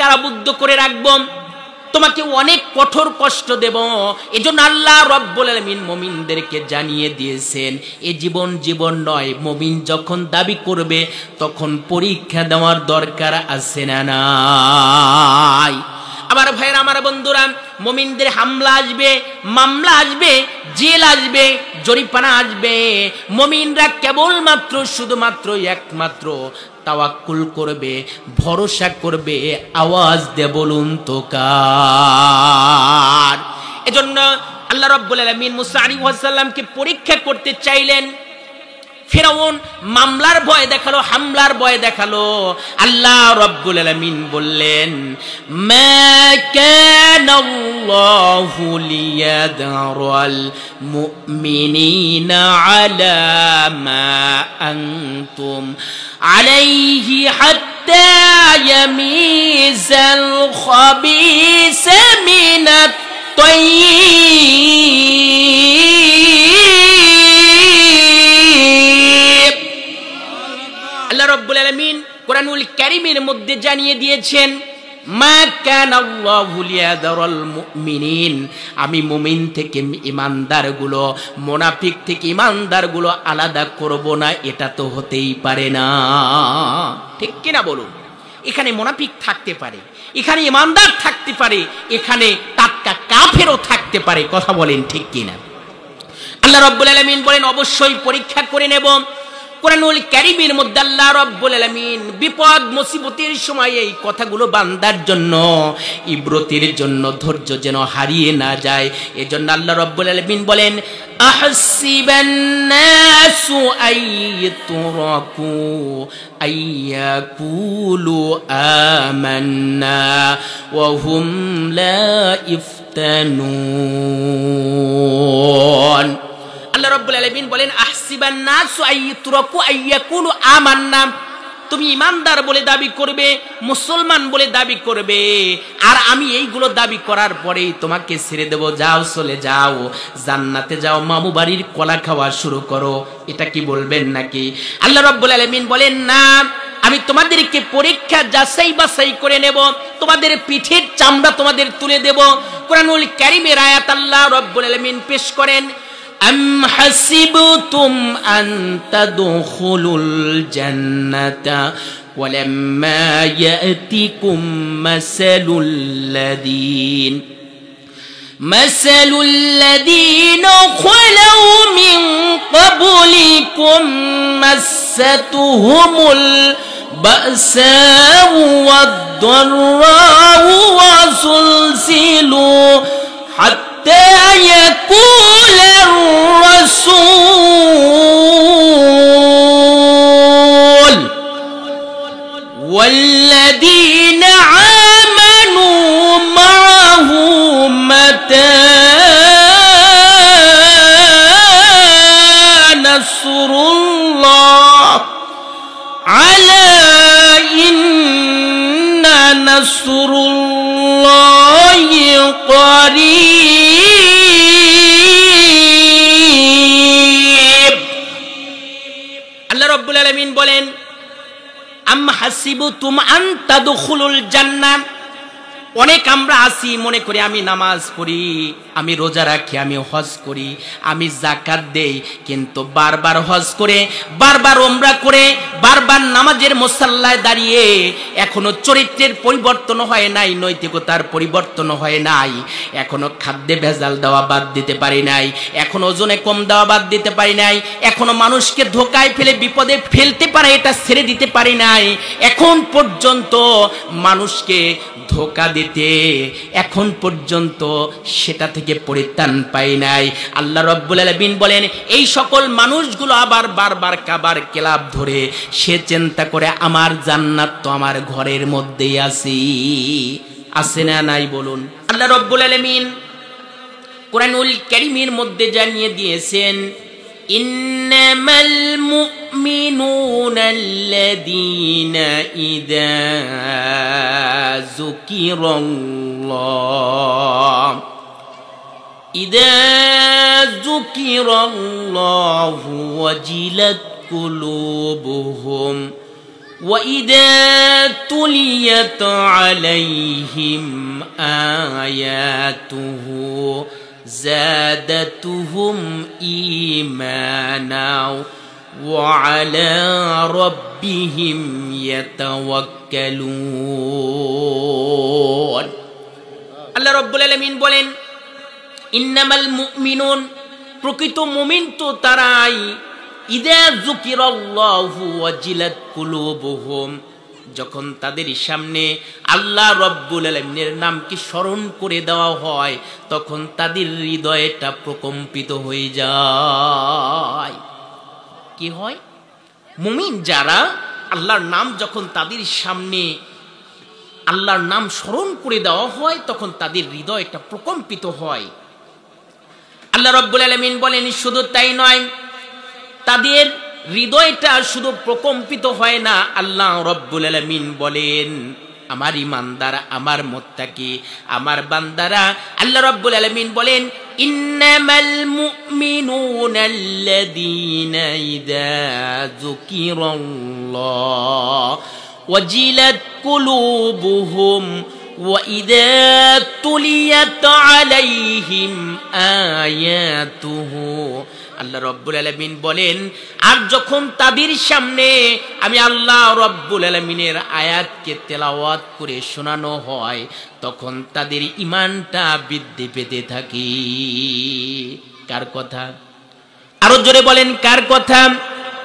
কারাবদ্ধ করে রাখবো, তোমাকে অনেক কঠোর কষ্ট দেব। এজন্য আল্লাহ রব্বুল আলামিন মুমিনদেরকে জানিয়ে দিয়েছেন এই জীবন নয়। মুমিন যখন দাবি করবে তখন পরীক্ষা দেওয়ার দরকার আছে না নাই? আমার ভাইরা, আমার বন্ধুরা, মুমিনদের হামলা আসবে, মামলা আসবে, জেল আসবে, জরিমানা আসবে। মুমিনরা কেবলমাত্র শুধুমাত্র একমাত্র তাওয়াক্কুল করবে, ভরসা করবে। আওয়াজ দিয়ে বলুন তো কার? এজন্য আল্লাহ রাব্বুল আলামিন মুসা আলাইহিস সালামকে পরীক্ষা করতে চাইলেন। ফিরাউন মামলার ভয় দেখালো, হামলার ভয় দেখালো। আল্লাহ রাব্বুল আলামিন বললেন, মা কানাল্লাহু লিয়াদরাল মুমিনিনা আলা মা আনতুম আলাইহি হাত্তা ইয়ামিজাল খাবিসা মিনাত তাইয়্যিব। আল্লাহ রাব্বুল আলামিন কোরআনুল কারীমের মধ্যে জানিয়ে দিয়েছেন, মা কানাল্লাহু লিয়াদরাল মুমিনিন, আমি মুমিন থেকে ঈমানদারগুলো, মুনাফিক থেকে ঈমানদারগুলো আলাদা করব না। এটা তো হতেই পারে না, ঠিক কিনা বলুন? এখানে মুনাফিক থাকতে পারে, এখানে ঈমানদার থাকতে পারে, এখানে টাটকা কাফেরও থাকতে পারে। কথা বলেন ঠিক কিনা? আল্লাহ রাব্বুল আলামিন বলেন অবশ্যই পরীক্ষা করে নেব। কোরআনুল কারীমের মধ্যে আল্লাহ রাব্বুল আলামিন বিপদ মুসিবতের সময় এই কথাগুলো বান্দার জন্য, ইবরতের জন্য, ধৈর্য যেন হারিয়ে না যায়, এজন্য আল্লাহ রাব্বুল আলামিন বলেন, আহসিবান নাসু আইয়ুতরাকু আইয়াকুলু আমান্না ওয়া হুম লা ইফতানুন। আল্লাহ রাব্বুল আলামিন বলেন, আহসিবান নাসু আইয়ুতরাকু আইয়াকুলু আমান্না, তুমি ঈমানদার বলে দাবি করবে, মুসলমান বলে দাবি করবে, আর আমি এইগুলো দাবি করার পরেই তোমাকে ছেড়ে দেব, যাও চলে যাও, জান্নাতে যাও, মামু বাড়ির কলা খাওয়া শুরু করো। এটা কি বলবেন নাকি? আল্লাহ রাব্বুল আলামিন বলেন, না, আমি তোমাদেরকে পরীক্ষা যাচাই বাছাই করে নেব, তোমাদের পিঠের চামড়া তোমাদের তুলে দেব। কোরআনুল কারীমের আয়াত আল্লাহ রাব্বুল আলামিন পেশ করেন, أم حسبتم أن تدخلوا الجنة ولما يأتكم مثل الذين خلوا من قبلكم مستهم البأساء والضراء وزلزلوا حتى يقول الرسول والذين آمنوا معه متى نصر الله ألا إن نصر الله قريب। আল্লাহ রাব্বুল আলামিন বলেন, আম হাসিবতুম আন তাদখুলুল জান্নাহ, অনেক আমরা আসি মনে করি আমি নামাজ পড়ি, আমি রোজা রাখি, আমি হজ করি, আমি যাকাত দেই, কিন্তু বারবার হজ করে, বারবার উমরা করে, বারবার নামাজের মুসাল্লায় দাঁড়িয়ে এখনো চরিত্রের পরিবর্তন হয় নাই, নৈতিকতার পরিবর্তন হয় নাই, এখনো খাদ্যে ভেজাল দেওয়া বাদ দিতে পারি নাই, এখনো ওজনে কম দেওয়া বাদ দিতে পারি নাই, এখনো মানুষকে ধোকায় ফেলে বিপদে ফেলতে পারে এটা ছেড়ে দিতে পারি নাই, এখন পর্যন্ত মানুষকে ধোকা দিতে এখন পর্যন্ত সেটা থেকে পরিত্রাণ পাই নাই। আল্লাহ রাব্বুল আলামিন বলেন, এই সকল মানুষগুলো আবার বারবার কাবার কেলাব ধরে সে চিন্তা করে আমার জান্নাত তো আমার ঘরের মধ্যেই আছে না নাই বলুন? আল্লাহ রাব্বুল আলামিন কোরআনুল কারীমের মধ্যে জানিয়ে দিয়েছেন, ইন্নামাল মুমিনুনা আল্লাযীনা ইযা যুকিরাল্লাহু ওয়াজিলাত কুলুবুহুম وَإِذَا تُلِيَتْ عَلَيْهِمْ آيَاتُهُ زَادَتْهُمْ إِيمَانًا وَعَلَى رَبِّهِمْ يَتَوَكَّلُونَ আল্লাহ রাব্বুল আলামিন বলেন ইন্নামাল মুমিনুন প্রকৃত মুমিন তো তারাই ইযা যুকিরাল্লাহু ওয়াজিলাত কুলুবুহুম যখন তাদের সামনে আল্লাহ রাব্বুল আলামিনের নামকে স্মরণ করে দেওয়া হয় তখন তাদের হৃদয়টা প্রকম্পিত হয়ে যায় কি হয় মুমিন যারা আল্লাহর নাম যখন তাদের সামনে আল্লাহর নাম স্মরণ করে দেওয়া হয় তখন তাদের হৃদয়টা প্রকম্পিত হয় আল্লাহ রাব্বুল আলামিন বলেন শুধু তাই নয় তাদের হৃদয়টা শুধু প্রকম্পিত হয় না আল্লাহ রাব্বুল আলামিন বলেন আমার ঈমানদার আমার মুত্তাকি আমার বান্দারা আল্লাহ রাব্বুল আলামিন বলেন ইন্নামাল মুমিনুনাল্লাযীনা ইযা যুকিরাল্লাহ ওয়াজিলাত কুলুবুহুম وَإِذَا تُلِيَتْ عَلَيْهِمْ آيَاتُهُ আল্লাহ রাব্বুল আলামিন বলেন আর যখন তাদের সামনে আমি আল্লাহ রাব্বুল আলামিনের আয়াতকে তেলাওয়াত করে শোনানো হয় তখন তাদের ঈমানটা বৃদ্ধি পেতে থাকে কার কথা আরো জোরে বলেন কার কথা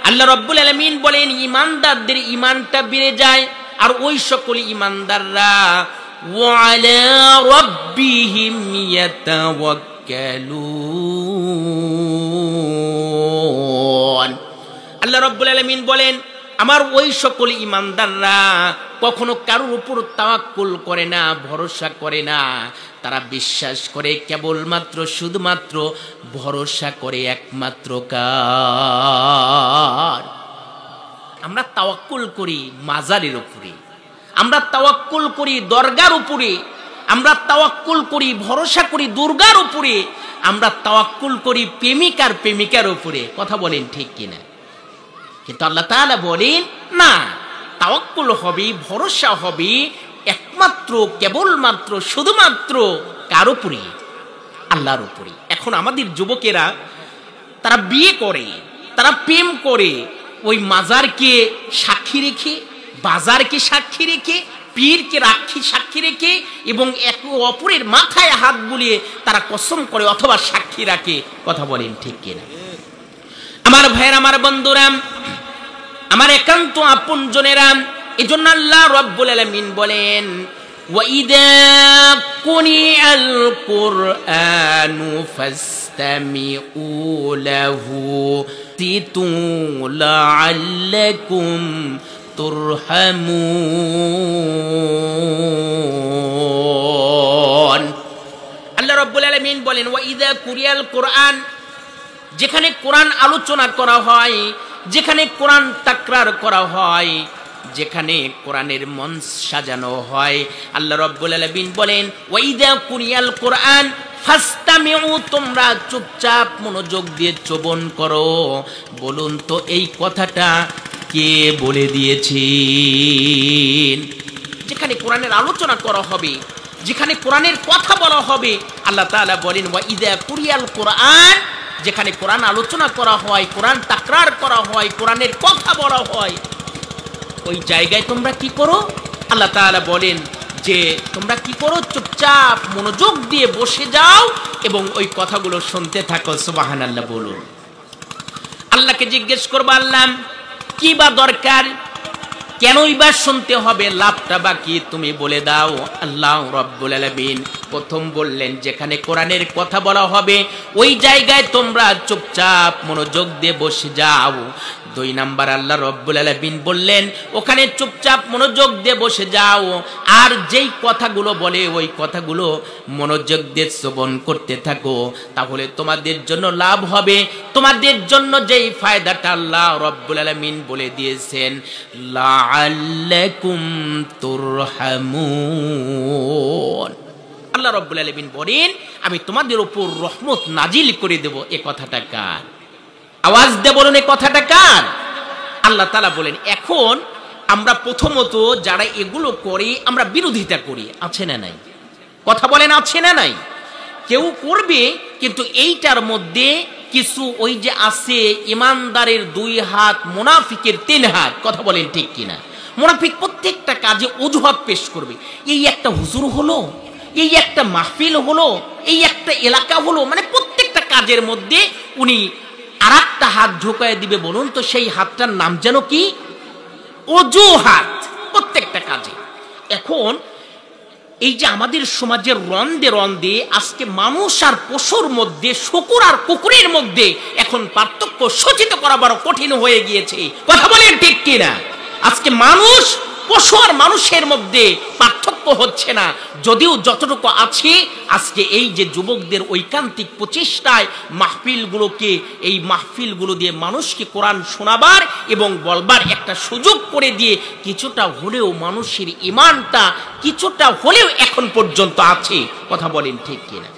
আল্লাহ রাব্বুল আলামিন বলেন ঈমানদারদের ঈমানটা বেড়ে যায় আর ওই সকল ঈমানদাররা وعلى ربهم يتوكلون আল্লাহ রাব্বুল আলামিন বলেন আমার ওই সকল ঈমানদাররা কখনো কারোর উপর তাওয়াক্কুল করে না ভরসা করে না তারা বিশ্বাস করে কেবলমাত্র শুধুমাত্র ভরসা করে একমাত্র কার আমরা তাওয়াক্কুল করি মাজারের উপরে আমরা তাওয়াক্কুল করি দরগার উপরে আমরা তাওয়াক্কুল করি ভরসা করি দুর্গার উপরে আমরা তাওয়াক্কুল করি প্রেমিকার প্রেমিকার উপরে কথা বলেন ঠিক কিনা কিন্তু আল্লাহ তাআলা বলেন না তাওয়াক্কুল হবে ভরসা হবে একমাত্র কেবলমাত্র শুধুমাত্র কার উপরে আল্লাহর উপরে এখন আমাদের যুবকেরা তারা বিয়ে করে তারা প্রেম করে ওই মাজারকে সাক্ষী রেখে বাজারকে সাক্ষী রেখে পীরকে সাক্ষী রেখে এবং একে অপরের মাথায় হাত বুলিয়ে তারা কসম করে অথবা সাক্ষী রাখে কথা বলেন ঠিক কিনা আমার ভাইয়ের আমার বন্ধুরা আমার একান্ত আপনজনেরা এজন্য আল্লাহ রাব্বুল আলামিন বলেন وَإِذَا قُرِئَ الْقُرْآنُ فَاسْتَمِعُوا لَهُ وَأَنصِتُوا لَعَلَّكُمْ তুরহামুন আল্লাহ রাব্বুল আলামিন বলেন ওয়াইদা কুরিয়াল কোরআন যেখানে কোরআন আলোচনা করা হয় যেখানে কোরআন তাকরার করা হয় যেখানে কোরআনের মঞ্চ সাজানো হয় আল্লাহ রাব্বুল আলামিন বলেন ওয়াইদা কুরিয়াল কোরআন ফাস্তামিউ তোমরা চুপচাপ মনোযোগ দিয়ে শ্রবণ করো বলুন তো এই কথাটা কে বলে দিয়েছেন যেখানে কোরআনের আলোচনা করা হবে যেখানে কোরআনের কথা বলা হবে আল্লাহ তাআলা বলেন ওয়াইদা কুরিয়াল কোরআন যেখানে কোরআন আলোচনা করা হয় কোরআন তাকরার করা হয় কোরআনের কথা বলা হয় ওই জায়গায় তোমরা কি করো আল্লাহ তাআলা বলেন যে তোমরা কি করো চুপচাপ মনোযোগ দিয়ে বসে যাও এবং ওই কথাগুলো শুনতে থাকো সুবহানাল্লাহ বলুন আল্লাহকে জিজ্ঞেস করব আল্লাহ কি বা দরকার কেনই বা শুনতে হবে লাভটা বা কি তুমি বলে দাও আল্লাহ রাব্বুল আলামিন প্রথম বললেন যেখানে কোরআনের কথা বলা হবে ওই জায়গায় তোমরা চুপচাপ মনোযোগ দিয়ে বসে যাও দুই নাম্বার আল্লাহ রাব্বুল আলামিন বললেন ওখানে চুপচাপ মনোযোগ দিয়ে বসে যাও আর যেই কথাগুলো বলে ওই কথাগুলো মনোযোগ দিয়ে শ্রবণ করতে থাকো তাহলে তোমাদের জন্য লাভ হবে তোমাদের জন্য যেই ফায়দাটা আল্লাহ রাব্বুল আলামিন বলে দিয়েছেন লাআল্লাকুম তুরহামুন আল্লাহ রাব্বুল আলামিন বলেন আমি তোমাদের উপর রহমত নাজিল করে দেব এই কথাটা কার আওয়াজ দিয়ে বলুন এই কথাটা কার আল্লাহ তাআলা বলেন এখন আমরা প্রথমত যারা এগুলো করে আমরা বিরোধিতা করি, আছে না নাই? কথা বলেন, আছে না নাই? কেউ করবে, কিন্তু এইটার মধ্যে কিছু ওই যে আছে ইমানদারের 2 হাত, মুনাফিকের 3 হাত। কথা বলেন ঠিক কিনা? মুনাফিক প্রত্যেকটা কাজে অজুহাত পেশ করবে। এই একটা হুজুর হলো, এই একটা মাহফিল হলো, এই একটা এলাকা হলো, মানে প্রত্যেকটা কাজের মধ্যে উনি আর একটা হাত ঢোকায় দিবে। বলুন তো সেই হাতটার নাম যেন কি? অজুহাত, প্রত্যেকটা কাজে। এখন এই যে আমাদের সমাজের রন্দে রন্দে আজকে মানুষ আর পশুর মধ্যে, শুকুর আর কুকুরের মধ্যে এখন পার্থক্য সূচিত করা বড় কঠিন হয়ে গিয়েছে। কথা বলেন ঠিক কিনা? আজকে মানুষ, পশু আর মানুষের মধ্যে পার্থক্য হচ্ছে না, যদিও যতটুকু আছে আজকে এই যে যুবকদের ঐকান্তিক প্রচেষ্টায় মাহফিলগুলোকে, এই মাহফিলগুলো দিয়ে মানুষকে কোরআন শোনাবার এবং বলবার একটা সুযোগ করে দিয়ে কিছুটা হলেও মানুষের ঈমানটা কিছুটা হলেও এখন পর্যন্ত আছে। কথা বলেন ঠিক কিনা?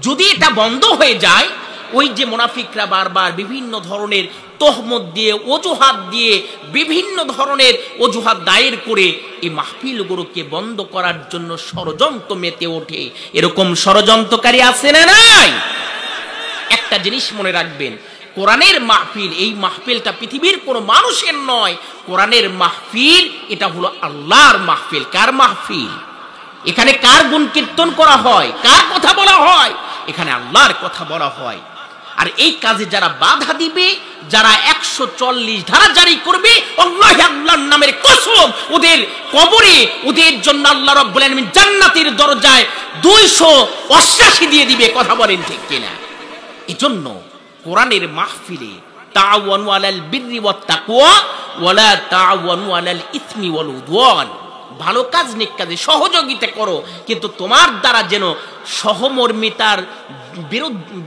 যদি এটা বন্ধ হয়ে যায়, ওই যে মুনাফিকরা বারবার বিভিন্ন ধরনের তহমত দিয়ে, অজুহাত দিয়ে, বিভিন্ন ধরনের অজুহাত দায়ের করে এই মাহফিলগুলোকে বন্ধ করার জন্য ষড়যন্ত্র মেতে ওঠে। এরকম ষড়যন্ত্রকারী আছে না নাই? একটা জিনিস মনে রাখবেন, কোরআনের মাহফিল, এই মাহফিলটা পৃথিবীর কোনো মানুষের নয়। কোরআনের মাহফিল এটা হলো আল্লাহর মাহফিল। কার মাহফিল? এখানে কার গুণ কীর্তন করা হয়? কার কথা বলা হয়? এখানে আল্লাহর কথা বলা হয়। আর এই কাজে যারা বাধা দিবে, যারা 140 ধারা জারি করবে, আল্লাহ, আল্লাহর নামের কসম, ওদের কবরে ওদের জন্য আল্লাহ রাব্বুল আলামিন জান্নাতের দরজায় 288 দিয়ে দিবে। কথা বলেন ঠিক কিনা? এজন্য কোরআনের মাহফিলে তাআওয়ানু আলাল বিররি ওয়াত তাকওয়া ওয়ালা তাআওয়ানু আলাল ইসমি ওয়াল উদওয়ান, ভালো কাজ নেক কাজে সহযোগিতা করো, কিন্তু তোমার দ্বারা যেন সহমর্মিতার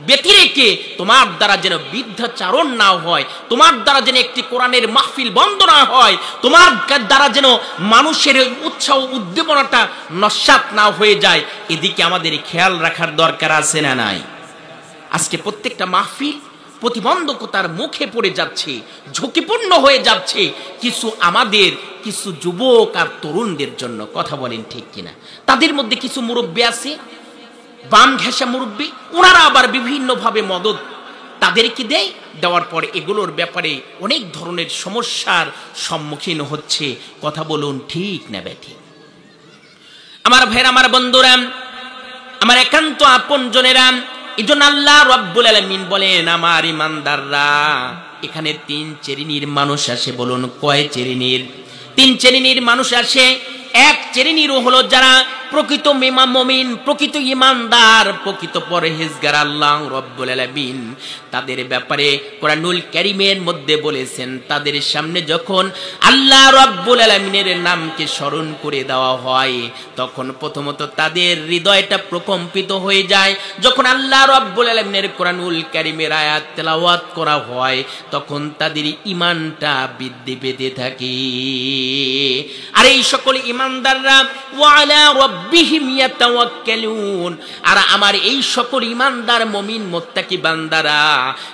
ব্যতিরেকে তোমার দ্বারা যেন বিদ্যাচারণ না হয়, তোমার দ্বারা যেন একটি কোরআনের মাহফিল বন্ধ না হয়, তোমার দ্বারা যেন মানুষের উৎসাহ উদ্দীপনাটা নস্যাৎ না হয়ে যায়। এদিকে আমাদের খেয়াল রাখার দরকার আছে না নাই? আজকে প্রত্যেকটা মাহফিল প্রতিবন্ধকতার মুখে পড়ে যাচ্ছে, ঝুঁকিপূর্ণ হয়ে যাচ্ছে আমাদের কিছু যুবক আর তরুণদের জন্য। কথা বলেন ঠিক কিনা? তাদের মধ্যে কিছু মুরব্বী আছে, বাম ঘেঁষা মুরব্বী, ওনারা আবার বিভিন্নভাবে মদত তাদেরকে দেওয়ার পরে এগুলোর ব্যাপারে অনেক ধরনের সমস্যার সম্মুখীন হচ্ছে। কথা বলুন ঠিক না বেঠিক? আমার ভাইরা, আমার বন্ধুরা, আমার একান্ত আপনজনেরা, এই জন্য আল্লাহ রাব্বুল আলামিন বলেন, আমার ইমানদাররা, এখানে 3 শ্রেণীর মানুষ আসে। বলুন কয় শ্রেণীর? 3 শ্রেণীর মানুষ আসে। এক শ্রেণীর হলো যারা প্রকৃত মুমিন, প্রকৃত ইমানদার, প্রকৃত পরহেজগার। আল্লাহ রাব্বুল আলামিন তাদের ব্যাপারে কোরআনুল কারীমের মধ্যে বলেছেন, তাদের সামনে যখন আল্লাহ রাব্বুল আলামিনের নামকে স্মরণ করে দেওয়া হয়, তখন প্রথমত তাদের হৃদয়টা প্রকম্পিত হয়ে যায়। যখন আল্লাহ রাব্বুল আলামিনের কোরআনুল কারীমের আয়াত তেলাওয়াত করা হয়, তখন তাদের ঈমানটা বৃদ্ধি পেতে থাকে। আর এই সকল ঈমানদাররা ওয়া আলা রাব্বিহিম ইয়াতাওয়াক্কালুন, আর আমার এই সকল ঈমানদার মুমিন মুত্তাকি বান্দারা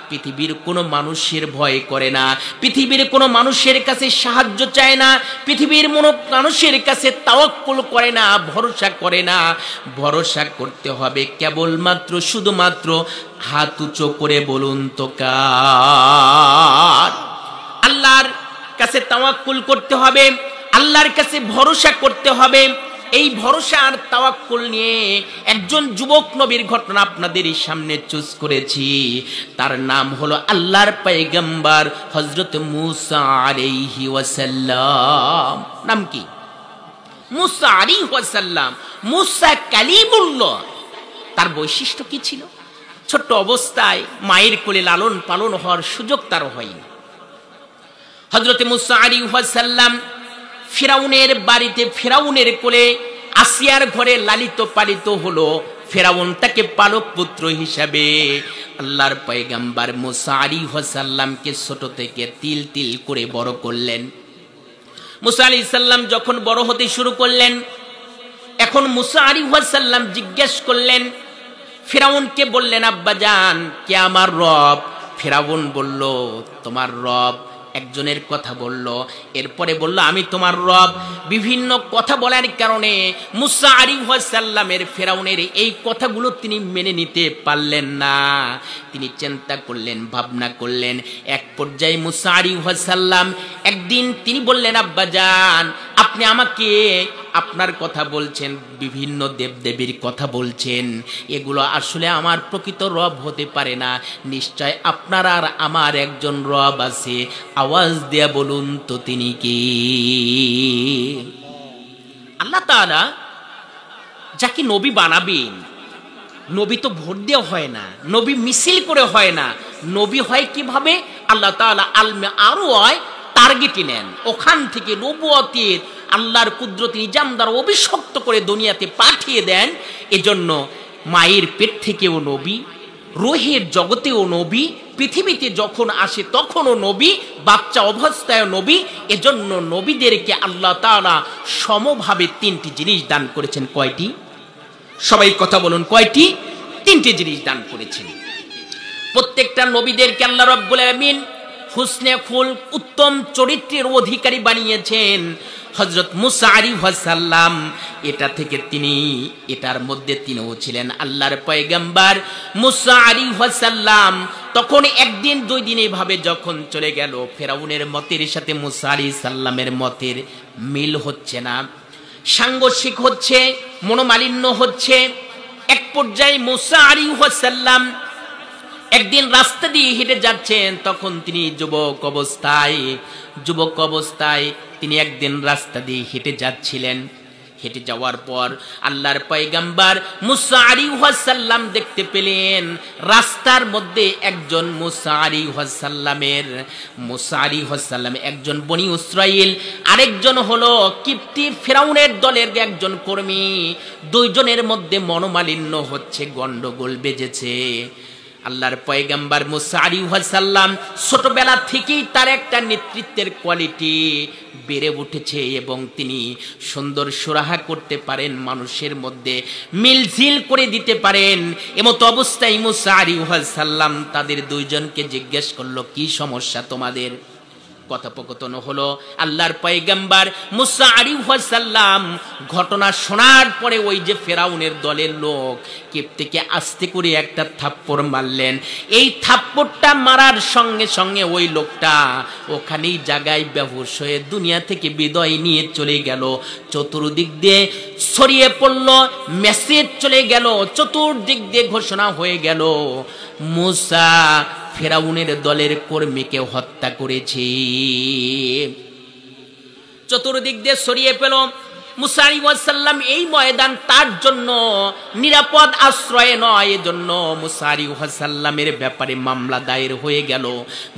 পৃথিবীর কোনো মানুষের ভয় করে না, পৃথিবীর কোনো মানুষের কাছে সাহায্য চায় না, পৃথিবীর কোনো মানুষের কাছে তাওয়াক্কুল করে না, ভরসা করে না। ভরসা করতে হবে কেবলমাত্র, শুধুমাত্র হাত উঁচু করে বলুন তো কার? আল্লাহর কাছে তাওয়াক্কুল করতে হবে, আল্লাহর কাছে ভরসা করতে হবে। এই ভরসা আর তাওয়াক্কুল নিয়ে একজন যুবক নবীর ঘটনা আপনাদের সামনে চুজ করেছি। তার নাম হলো আল্লাহর পয়গম্বর হযরত মূসা আলাইহি ওয়াসাল্লাম। নাম কি? মূসা আলাইহি ওয়াসাল্লাম, মূসা কালিমুল্লাহ। তার বৈশিষ্ট্য কি ছিল? ছোট্ট অবস্থায় মায়ের কোলে লালন পালন হওয়ার সুযোগ তার হয়নি। হযরত মূসা আলাইহি ওয়াসাল্লাম ফিরাউনের বাড়িতে, ফিরাউনের কোলে আসিয়ার ঘরে লালিত পালিত হলো। ফিরাউন তাকে পালক পুত্র হিসাবে আল্লাহর পয়গম্বর মূসা আলাইহিস সালামকে ছোট থেকে তিল তিল করে বড় করলেন। মূসা আলাইহিস সালাম যখন বড় হতে শুরু করলেন, এখন মূসা আলাইহিস সালাম জিজ্ঞেস করলেন, ফিরাউনকে বললেন, আব্বাজান কে আমার রব? ফিরাউন বলল, তোমার রব একজনের কথা বলল, এরপরে বলল আমি তোমার রব। বিভিন্ন কথা বলার কারণে মুসা আলাইহিস সালামের ফেরাউনের এই কথাগুলো তিনি মেনে নিতে পারলেন না। তিনি চিন্তা করলেন, ভাবনা করলেন। এক পর্যায়ে মুসা আলাইহিস সালাম একদিন তিনি বললেন, আব্বাজান আপনি আমাকে আপনার কথা বলছেন, বিভিন্ন দেবদেবীর কথা বলছেন, এগুলো আসলে আমার প্রকৃত রব হতে পারে না। নিশ্চয় আপনার আর আমার একজন রব আছে, আওয়াজ দিয়া বলুন তো তিনি কি? আল্লাহ তাআলা যাকে নবী বানাবেন, নবী তো ভোট দেওয়া হয় না, নবী মিছিল করে হয় না, নবী হয় কিভাবে? আল্লাহ তাআলা আলমে আরো হয় টার্গেটে নেন, ওখান থেকে নবুয়তের আল্লাহর কুদরতি নিজাম দ্বারা অভিশপ্ত করে দুনিয়াতে পাঠিয়ে দেন। এজন্য মায়ের পেট থেকেও নবী, রোহের জগতেও নবী, পৃথিবীতে যখন আসে তখনও নবী, বাচ্চা অবস্থায় নবী। এজন্য নবীদেরকে আল্লাহ তাআলা সমভাবে তিনটি জিনিস দান করেছেন। কয়টি? সবাই কথা বলুন, কয়টি? তিনটি জিনিস দান করেছেন। প্রত্যেকটা নবীদেরকে আল্লাহ রাব্বুল আলামিন হুসনে খুল, উত্তম চরিত্রের অধিকারী বানিয়েছেন। হযরত মুসা আলাইহিস সালাম এটা থেকে তিনি, এটার মধ্যে তিনিও ছিলেন আল্লাহর পয়গম্বর। মুসা আলাইহিস সালাম তখন একদিন দুই দিন এইভাবে যখন চলে গেল, ফেরাউনের মতের সাথে মুসা আলাইহিস সালামের মতের মিল হচ্ছে না, সাংঘর্ষিক হচ্ছে, মনোমালিন্য হচ্ছে। এক পর্যায়ে মুসা আলাইহিস সালাম একদিন রাস্তা দিয়ে হেঁটে যাচ্ছেন, তখন তিনি যুবক অবস্থায় তিনি একদিন রাস্তা দিয়ে হেঁটে যাচ্ছিলেন। হেঁটে যাওয়ার পর আল্লাহর পয়গম্বর মুসা আলাইহিস সালাম দেখতে পেলেন রাস্তার মধ্যে একজন মুসা আলাইহিস সালাম একজন বনি ইসরাইল, আরেকজন হলো কিপ্তি ফেরাউনের দলের একজন কর্মী। দুইজনের মধ্যে মনোমালিন্য হচ্ছে, গন্ডগোল বেজেছে। আল্লাহর পয়গম্বর মুসা আলাইহিস সালাম ছোটবেলা থেকেই তার একটা নেতৃত্বের কোয়ালিটি বেড়ে উঠেছে এবং তিনি সুন্দর সুরাহা করতে পারেন, মানুষের মধ্যে মিলঝিল করে দিতে পারেন। এমতো অবস্থায় মুসা আলাইহিস সালাম তাদের দুইজনকে জিজ্ঞেস করলো, কি সমস্যা তোমাদের? কথোপকথন হলো। আল্লাহর পয়গম্বর মুসা আলাইহিস সালাম ঘটনা শোনার পরে ওই যে ফেরাউনের দলের লোক কিপ্তিকে আস্তে করে একটা থাপ্পড় মারলেন। এই থাপ্পড়টা মারার সঙ্গে সঙ্গে ওই লোকটা ওখানেই জায়গায় বেহুশ হয়ে দুনিয়া থেকে বিদায় নিয়ে চলে গেল। চতুর্দিক দিয়ে ছড়িয়ে পড়ল, মেসেজ চলে গেল, চতুর্দিক দিয়ে ঘোষণা হয়ে গেল, মুসা ফেরাউনের দলের কর্মীকে হত্যা করেছে। চতুর্দিক দিয়ে ছড়িয়ে পেল। মুসা আলাইহিস সালাম এই ময়দান তার জন্য নিরাপদ আশ্রয় নয়, এজন্য মুসা আলাইহিস সালামের ব্যাপারে মামলা দায়ের হয়ে গেল।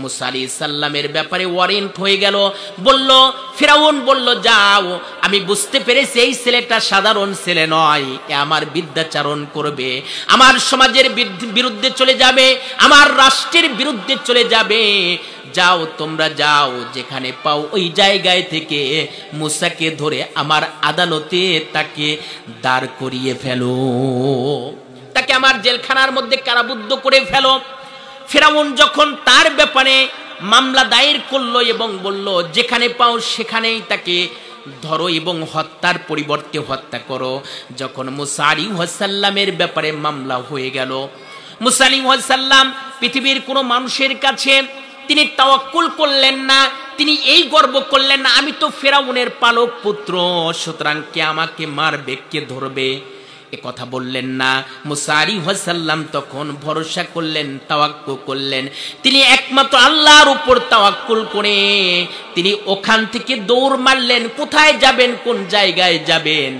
মুসা আলাইহিস সালামের ব্যাপারে ওয়ারেন্ট হয়ে গেল। বলল, ফেরাউন বলল, যাও, আমি বুঝতে পেরেছি এই ছেলেটা সাধারণ ছেলে নয়, এ আমার বিদ্যাচারণ করবে, আমার সমাজের বিরুদ্ধে চলে যাবে, আমার রাষ্ট্রের বিরুদ্ধে চলে যাবে। যাও, তোমরা যাও, যেখানে পাও ওই জায়গায় থেকে মুসাকে ধরে আমার আদালতে তাকে দাঁড় করিয়ে ফেলো, তাকে আমার জেলখানার মধ্যে কারাবদ্ধ করে ফেলো। ফেরাউন যখন তার ব্যাপারে মামলা দায়ের করলো এবং বলল, যেখানে পাও সেখানেই তাকে ধরো এবং হত্যার পরিবর্তে হত্যা করো। যখন মুসা আলাইহিস সালামের ব্যাপারে মামলা হয়ে গেল, মুসা আলাইহিস সালাম পৃথিবীর কোনো মানুষের কাছে তিনি তাওয়াক্কুল করলেন না, তিনি এই গর্ব করলেন না, আমি তো ফেরাউনের পালক পুত্র, সুতরাং কে আমাকে মারবে, কে ধরবে, এ কথা বললেন না। মুসা আলাইহিস সালাম তখন ভরসা করলেন, তাওয়াক্কুল করলেন। তিনি একমাত্র আল্লাহর উপর তাওয়াক্কুল করে তিনি ওখান থেকে দৌড় মারলেন। কোথায় যাবেন, কোন জায়গায় যাবেন?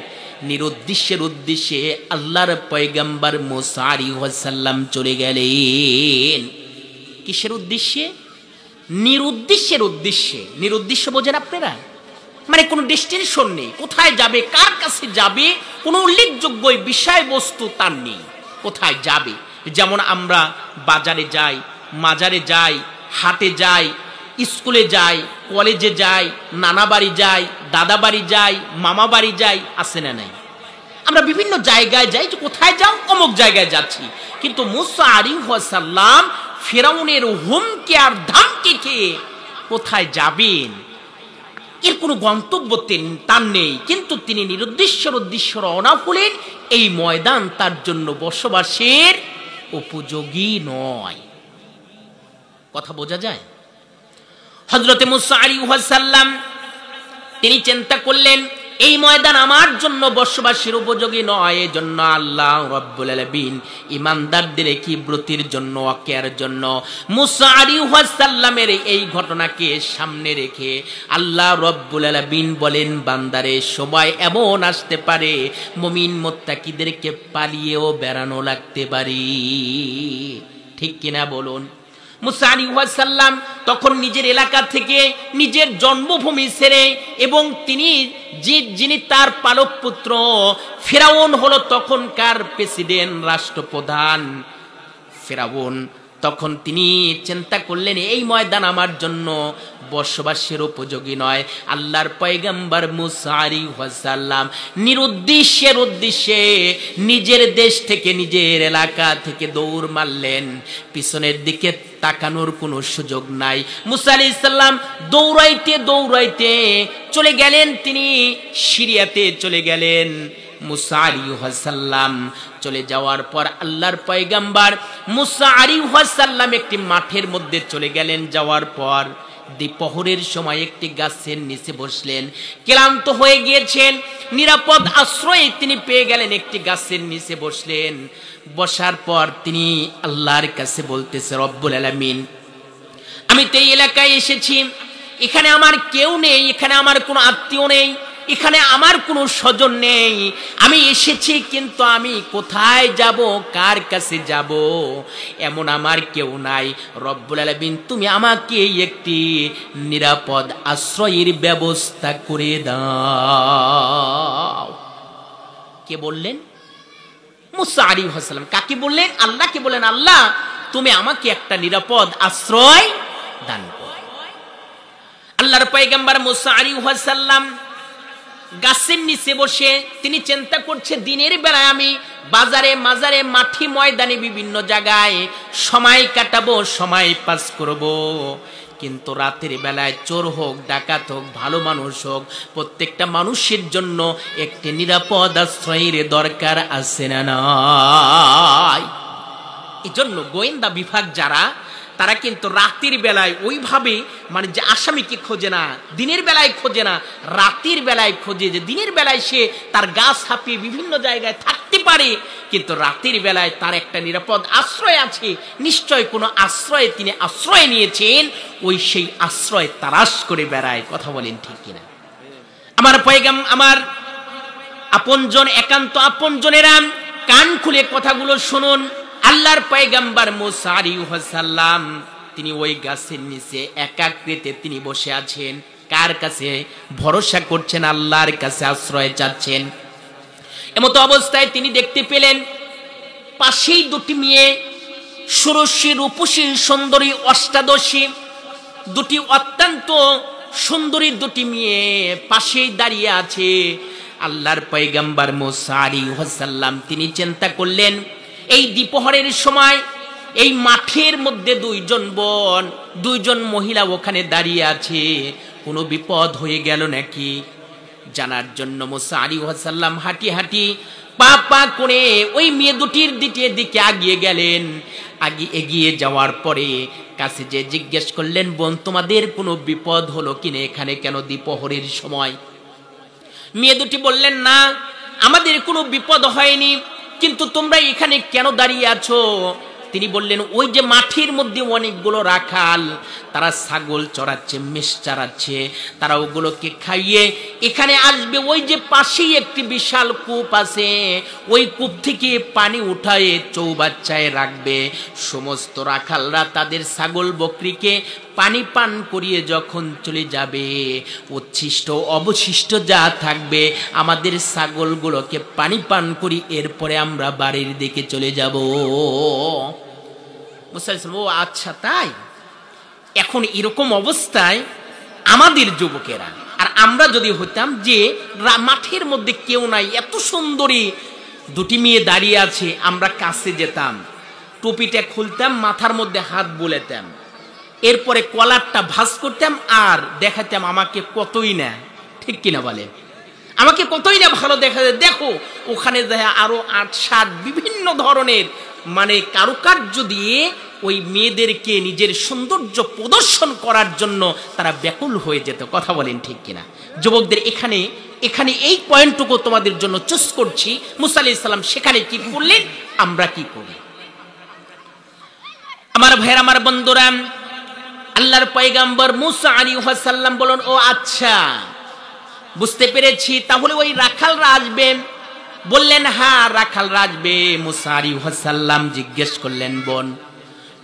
নিরুদ্দেশ্যের উদ্দেশ্যে আল্লাহর পয়গম্বর মুসা আলাইহিস সালাম চলে গেলেন। কিসের উদ্দেশ্যে? নিরুদ্দেশ্যের উদ্দেশ্যে। নিরুদ্দেশ্য বোঝেন আপনারা? মানে কোনো ডেস্টিনেশন নেই, কোথায় যাবে, কার কাছে যাবে, কোনো উল্লেখযোগ্য বিষয়বস্তু তার নেই, কোথায় যাবে। যেমন আমরা বাজারে যাই, মাজারে যাই, হাটে যাই, স্কুলে যাই, কলেজে যাই, নানা বাড়ি যাই, দাদা বাড়ি যাই, মামা বাড়ি যাই, আছে না নাই? আমরা বিভিন্ন জায়গায় যাই, যে কোথায় যাও, অমুক জায়গায় যাচ্ছি। কিন্তু মুসা আলাইহিস সালাম ফেরাউনের হুমকি আর ধামকি খেয়ে কোথায় যাবেন এর কোনো গন্তব্য তার নেই, কিন্তু তিনি নিরুদ্দেশ্যের উদ্দেশ্য রওনা হলেন। এই ময়দান তার জন্য বসবাসের উপযোগী নয়। কথা বোঝা যায়? হযরতে মুসা আলাইহিস সালাম তিনি চিন্তা করলেন এই ময়দান আমার জন্য বসবাসের উপযোগী নয়। এজন্য আল্লাহ রাব্বুল আলামিন ঈমানদারদের কি ব্রতির জন্য, ওয়াকিয়ার জন্য মুসা আলাইহিস সালামের এই ঘটনাকে সামনে রেখে আল্লাহ রাব্বুল আলামিন বলেন, বান্দারে সময় এমন আসতে পারে মুমিন মুত্তাকিদেরকে পালিয়েও বেড়ানো লাগতে পারে। ঠিক কিনা বলুন? মুসা আলাইহিস সালাম তখন নিজের এলাকা থেকে, নিজের জন্মভূমি ছেড়ে, এবং যিনি তার পালক পুত্র ফিরাউন হলো তখনকার প্রেসিডেন্ট, রাষ্ট্রপ্রধান ফিরাউন, তখন তিনি চিন্তা করলেন এই ময়দান আমার জন্য বসবাসের উপযোগী নয়। আল্লাহর পয়গম্বর মুসা আলাইহিস সালাম নিরুদ্দেশ্যের উদ্দেশ্যে নিজের দেশ থেকে, নিজের এলাকা থেকে দৌড় মারলেন। পিছনের দিকে তাকানোর কোনো সুযোগ নাই। মুসা আলাইহিস সালাম দৌড়াইতে দৌড়াইতে চলে গেলেন, তিনি সিরিয়াতে চলে গেলেন। মুসা আলাইহিস সালাম চলে যাওয়ার পর আল্লাহর পয়গম্বর মুসা আলাইহিস সালাম একটি মাঠের মধ্যে চলে গেলেন। যাওয়ার পর দুপুরের সময় একটি গাছের নিচে বসলেন। ক্লান্ত হয়ে গিয়েছেন, নিরাপদ আশ্রয় তিনি পেয়ে গেলেন, একটি গাছের নিচে বসলেন। বসার পর তিনি আল্লাহর কাছে বলতেছে, রব্বুল আলামিন, আমি তো এই এলাকায় এসেছি, এখানে আমার কেউ নেই, এখানে আমার কোনো আত্মীয় নেই, এখানে আমার কোনো স্বজন নেই। আমি এসেছি কিন্তু আমি কোথায় যাব, কার কাছে যাব, এমন আমার কেউ নাই। রব্বুল আলামিন, তুমি আমাকে একটি নিরাপদ আশ্রয়ের ব্যবস্থা করে দাও। কে বললেন? মুসা আলাইহিস সালাম। কাকে বললেন? আল্লাহকে বললেন, আল্লাহ তুমি আমাকে একটা নিরাপদ আশ্রয় দান করো। আল্লাহর পয়গম্বর মুসা আলাইহিস সালাম গাছের নিচে বসে তিনি চিন্তা করছে, দিনের বেলায় আমি বাজারে, মাজারে, মাঠে, ময়দানে বিভিন্ন জায়গায় সময় কাটাবো, সময় পাস করব, কিন্তু রাতের বেলায় চোর হোক, ডাকাত হোক, ভালো মানুষ হোক, প্রত্যেকটা মানুষের জন্য একটি নিরাপদ আশ্রয়ের দরকার আছে না নাই? এজন্য গোয়েন্দা বিভাগ যারা, তারা কিন্তু রাতের বেলায় ওইভাবে মানে যে আসামিকে খোঁজে না, দিনের বেলায় খোঁজে না, রাতের বেলায় খোঁজে। যে দিনের বেলায় সে তার গাছ হাঁপিয়ে বিভিন্ন জায়গায় থাকতে পারে, কিন্তু রাতের বেলায় তার একটা নিরাপদ আশ্রয় আছে, নিশ্চয় কোনো আশ্রয়ে তিনি আশ্রয় নিয়েছেন, ওই সেই আশ্রয় তালাশ করে বেড়ায়। কথা বলেন ঠিক কিনা? আমার আমার আপনজন, একান্ত আপনজনেরা কান খুলে কথাগুলো শুনুন। আল্লাহর পয়গম্বর মুসা আলাইহিস সালাম তিনি ওই গাছের নিচে একাকৃতে তিনি বসে আছেন। কার কাছে ভরসা করছেন? আল্লাহর কাছে আশ্রয় চাচ্ছেন। এমতো অবস্থায় তিনি দেখতে পেলেন পাশেই দুটি মেয়ে, ষোড়শী, রূপসী, সুন্দরী, অষ্টাদশী, দুটি অত্যন্ত সুন্দরী দুটি মেয়ে পাশেই দাঁড়িয়ে আছে। আল্লাহর পয়গম্বর মুসা আলাইহিস সালাম তিনি চিন্তা করলেন, এই দ্বিপ্রহরের সময় এই মাঠের মধ্যে দুইজন মহিলা ওখানে দাঁড়িয়ে আছে, কোনো বিপদ হয়ে গেল নাকি জানার জন্য মুসা আলাইহিস সালাম হাঁটি হাঁটি পা পা করে ওই মেয়ে দুটির দিকে এগিয়ে গেলেন। এগিয়ে যাওয়ার পরে কাছে যে জিজ্ঞেস করলেন, বোন তোমাদের কোনো বিপদ হলো কিনা এখানে, কেন দ্বিপ্রহরের সময়? মেয়ে দুটি বললেন, না আমাদের কোনো বিপদ হয়নি, কিন্তু তোমরা এখানে কেন দাঁড়িয়ে আছো? তিনি বললেন, ওই যে মাঠের মধ্যে অনেকগুলো রাখাল, তারা ছাগল চড়াচ্ছে, মেষ চড়াচ্ছে, তারা ওগুলোকে খাইয়ে এখানে আসবে। ওই যে পাশেই একটি বিশাল কূপ আছে, ওই কূপ থেকে পানি উঠায়ে চৌবাচ্চায় রাখবে। সমস্ত রাখালরা তাদের ছাগল বকরিকে পানি পান করিয়ে যখন চলে যাবে, উচ্ছিষ্ট অবশিষ্ট যা থাকবে আমাদের ছাগলগুলোকে পানি পান করি, এরপরে আমরা বাড়ির দিকে চলে যাব। মুসা আলাইহিস সালাম, ও আচ্ছা তাই। এখন এরকম অবস্থায় আমাদের যুবকেরা আর আমরা যদি হইতাম যে মাঠের মধ্যে কেউ নাই, এত সুন্দরী দুটি মেয়ে দাঁড়িয়ে আছে, আমরা কাছে যেতাম, টুপিটা খুলতাম, মাথার মধ্যে হাত বুলাতাম, এরপরে কলারটা ভাঁজ করতাম আর দেখাতাম আমাকে কতই না, ঠিক কিনা বলেন, আমাকে কতই না ভালো দেখা যায়। দেখো ওখানে দেখা আরো ৮-৭ বিভিন্ন ধরনের মানে কারুকার্য দিয়ে ওই মেয়েদেরকে নিজের সৌন্দর্য প্রদর্শন করার জন্য তারা ব্যাকুল হয়ে যেত। কথা বলেন ঠিক কিনা? যুবকদের এখানে এখানে এই পয়েন্টটুকু তোমাদের জন্য চুজ করছি। মুসা আলাইহিস সালাম সেখানে কি করলেন, আমরা কি করি? আমার ভাইয়ের, আমার বন্ধুরা, আল্লাহর পয়গম্বর মুসা আলাইহিস সালাম বলেন, ও আচ্ছা বুঝতে পেরেছি, তাহলে ওই রাখালরা আসবে? বললেন হ্যাঁ রাখালরা আসবে। মুসা আলাইহিস সালাম জিজ্ঞেস করলেন, বোন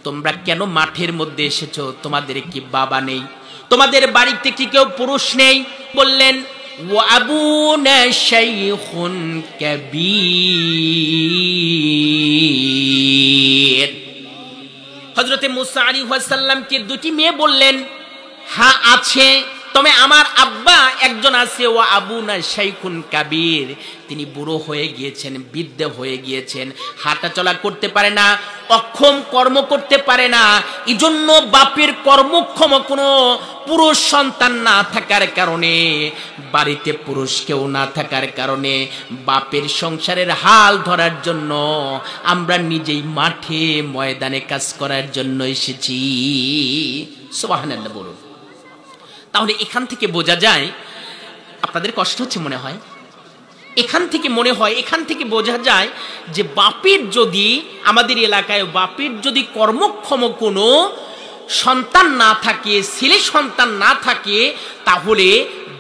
তোমরা কেন মাঠের মধ্যে এসেছো? তোমাদের কি বাবা নেই? তোমাদের বাড়িতে কি কেউ পুরুষ নেই? বললেন ওয়া আবুনা শাইখুন কাবীর। হযরতে মুসা আলাইহিস সালাম কে দুটি মেয়ে বললেন, হ্যাঁ আছে, তবে আমার আব্বা একজন আছে, ওয়া আবুনা শাইখুন কাবীর, তিনি বুড়ো হয়ে গিয়েছেন, বৃদ্ধ হয়ে গিয়েছেন, হাঁটা চলা করতে পারে না, অক্ষম, কর্ম করতে পারে না। এজন্য বাপের কর্মক্ষম কোনো পুরুষ সন্তান না থাকার কারণে, বাড়িতে পুরুষ কেউ না থাকার কারণে বাপের সংসারের হাল ধরার জন্য আমরা নিজেই মাঠে ময়দানে কাজ করার জন্য এসেছি। সুবহানাল্লাহ বলুন। তাহলে এখান থেকে বোঝা যায়, আপনাদের কষ্ট হচ্ছে মনে হয়, এখান থেকে বোঝা যায় যে বাপের যদি, আমাদের এলাকায় বাপের যদি কর্মক্ষম কোনো সন্তান না থাকে, ছেলে সন্তান না থাকে, তাহলে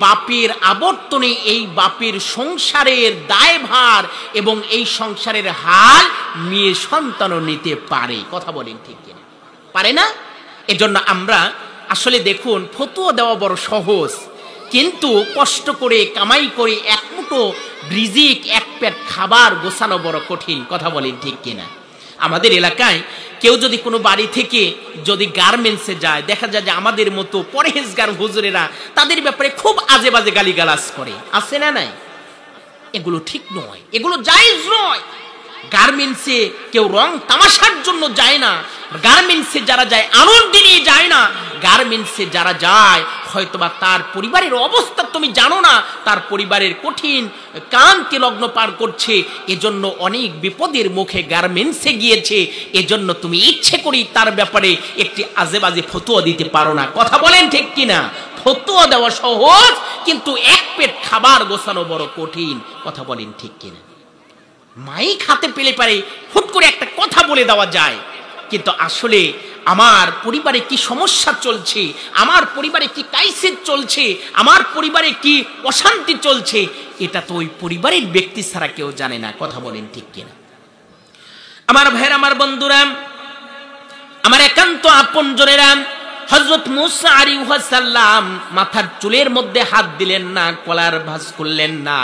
বাপের আবর্তনে এই বাপের সংসারের দায়ভার এবং এই সংসারের হাল মেয়ে সন্তানও নিতে পারে। কথা বলেন ঠিক কিনা? পারে না? এজন্য আমরা আসলে দেখুন, ফতোয়া দেওয়া বড় সহজ, কিন্তু কষ্ট করে কামাই করে এক মুঠো রিজিক, এক পেট খাবার গোছানো বড় কঠিন। কথা বলেন ঠিক কিনা? আমাদের এলাকায় কেউ যদি কোনো বাড়ি থেকে যদি গার্মেন্টসে যায়, দেখা যায় যে আমাদের মতো পরহেজগার হুজুরেরা তাদের ব্যাপারে খুব আজে বাজে গালিগালাজ করে, আছে না নাই? এগুলো ঠিক নয়, এগুলো জায়েজ নয়। গার্মেন্টসে কেউ রং তামাশার জন্য যায় না, গার্মেন্টসে যারা যায় আনন্দ নিয়ে যায় না, গার্মেন্টসে যারা যায় হয়তোবা তার পরিবারের অবস্থা তুমি জানো না, তার পরিবারের কঠিন কান্তি লগ্ন পার করছে, এজন্য অনেক বিপদের মুখে গার্মেন্টসে গিয়েছে, এজন্য তুমি ইচ্ছে করি তার ব্যাপারে একটি আজে বাজে ফতোয়া দিতে পারো না। কথা বলেন ঠিক কিনা? ফতোয়া দেওয়া সহজ, কিন্তু এক পেট খাবার গোছানো বড় কঠিন। কথা বলেন ঠিক কিনা? মাইক হাতে পেলে পারে হুট করে একটা কথা বলে দেওয়া যায়, কিন্তু আসলে আমার পরিবারে কি সমস্যা চলছে, আমার পরিবারে কি ক্রাইসিস চলছে, আমার পরিবারে কি অশান্তি চলছে, এটা তো ওই পরিবারের ব্যক্তি ছাড়া কেউ জানে না। কথা বলেন ঠিক কিনা? আমার ভাইরা, আমার বন্ধুরা, আমার একান্ত আপনজনেরা, হযরত মুসা আলাইহিস সালাম মাথার চুলের মধ্যে হাত দিলেন না, কলার ভাঁজ করলেন না,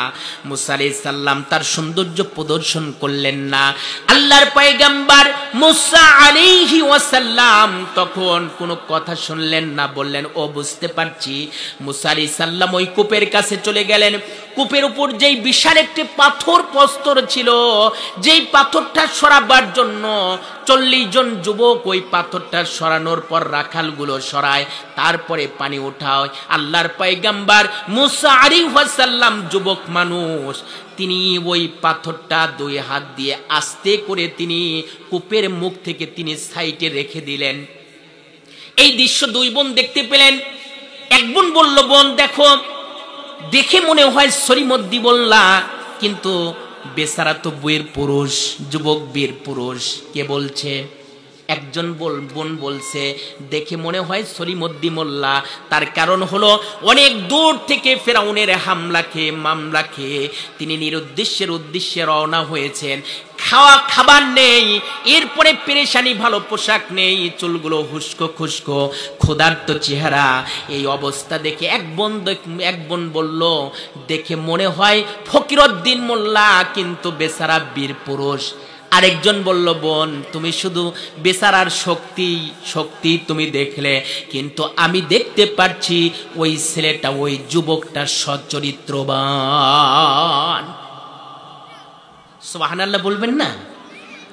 মুসা আলাইহিস সালাম তার সৌন্দর্য প্রদর্শন করলেন না। আল্লাহর পয়গম্বর মুসা আলাইহিস সালাম তখন কোনো কথা শুনলেন না, বললেন ও বুঝতে পারছি। মুসা আলাইহিস সালাম ওই কূপের কাছে চলে গেলেন। কূপের উপর যেই বিশাল একটি পাথর প্রস্তর ছিল, যেই পাথরটা সরাবার জন্য 40 জন যুবক ওই পাথরটা সরানোর পর রাখালগুলো সরায়, তারপরে পানি উঠায়। আল্লাহর পয়গম্বর মুসা আলাইহিস সালাম যুবক মানুষ, তিনি ওই পাথরটা 2 হাত দিয়ে আস্তে করে তিনি কূপের মুখ থেকে তিনি সাইডে রেখে দিলেন। এই দৃশ্য 2 বোন দেখতে পেলেন। এক বোন বলল, বোন দেখো, দেখে মনে হয় সরিমদ্দি বললা, কিন্তু বেচারা তো বইয়ের পুরুষ, যুবক বীর পুরুষ। কে বলছে? একজন বোন বলছে, দেখে মনে হয় সলিমদ্দি মোল্লা। তার কারণ হলো অনেক দূর থেকে ফেরাউনের হামলা খেয়ে, মামলা খেয়ে তিনি উদ্দেশ্যে রওনা হয়েছেন। খাবার নেই, এরপরে পেরেশানি, ভালো পোশাক নেই, চুলগুলো হুস্কো খুস্কো, ক্ষুধার্ত চেহারা। এই অবস্থা দেখে এক বোন বলল, দেখে মনে হয় ফকিরউদ্দিন মোল্লা, কিন্তু বেচারা বীর পুরুষ। আরেকজন বলল, বোন তুমি শুধু বেচারার শক্তি তুমি দেখলে, কিন্তু আমি দেখতে পাচ্ছি ওই ছেলেটা, ওই যুবকটা সচ্চরিত্রবান। সুবহানাল্লাহ বলবেন না?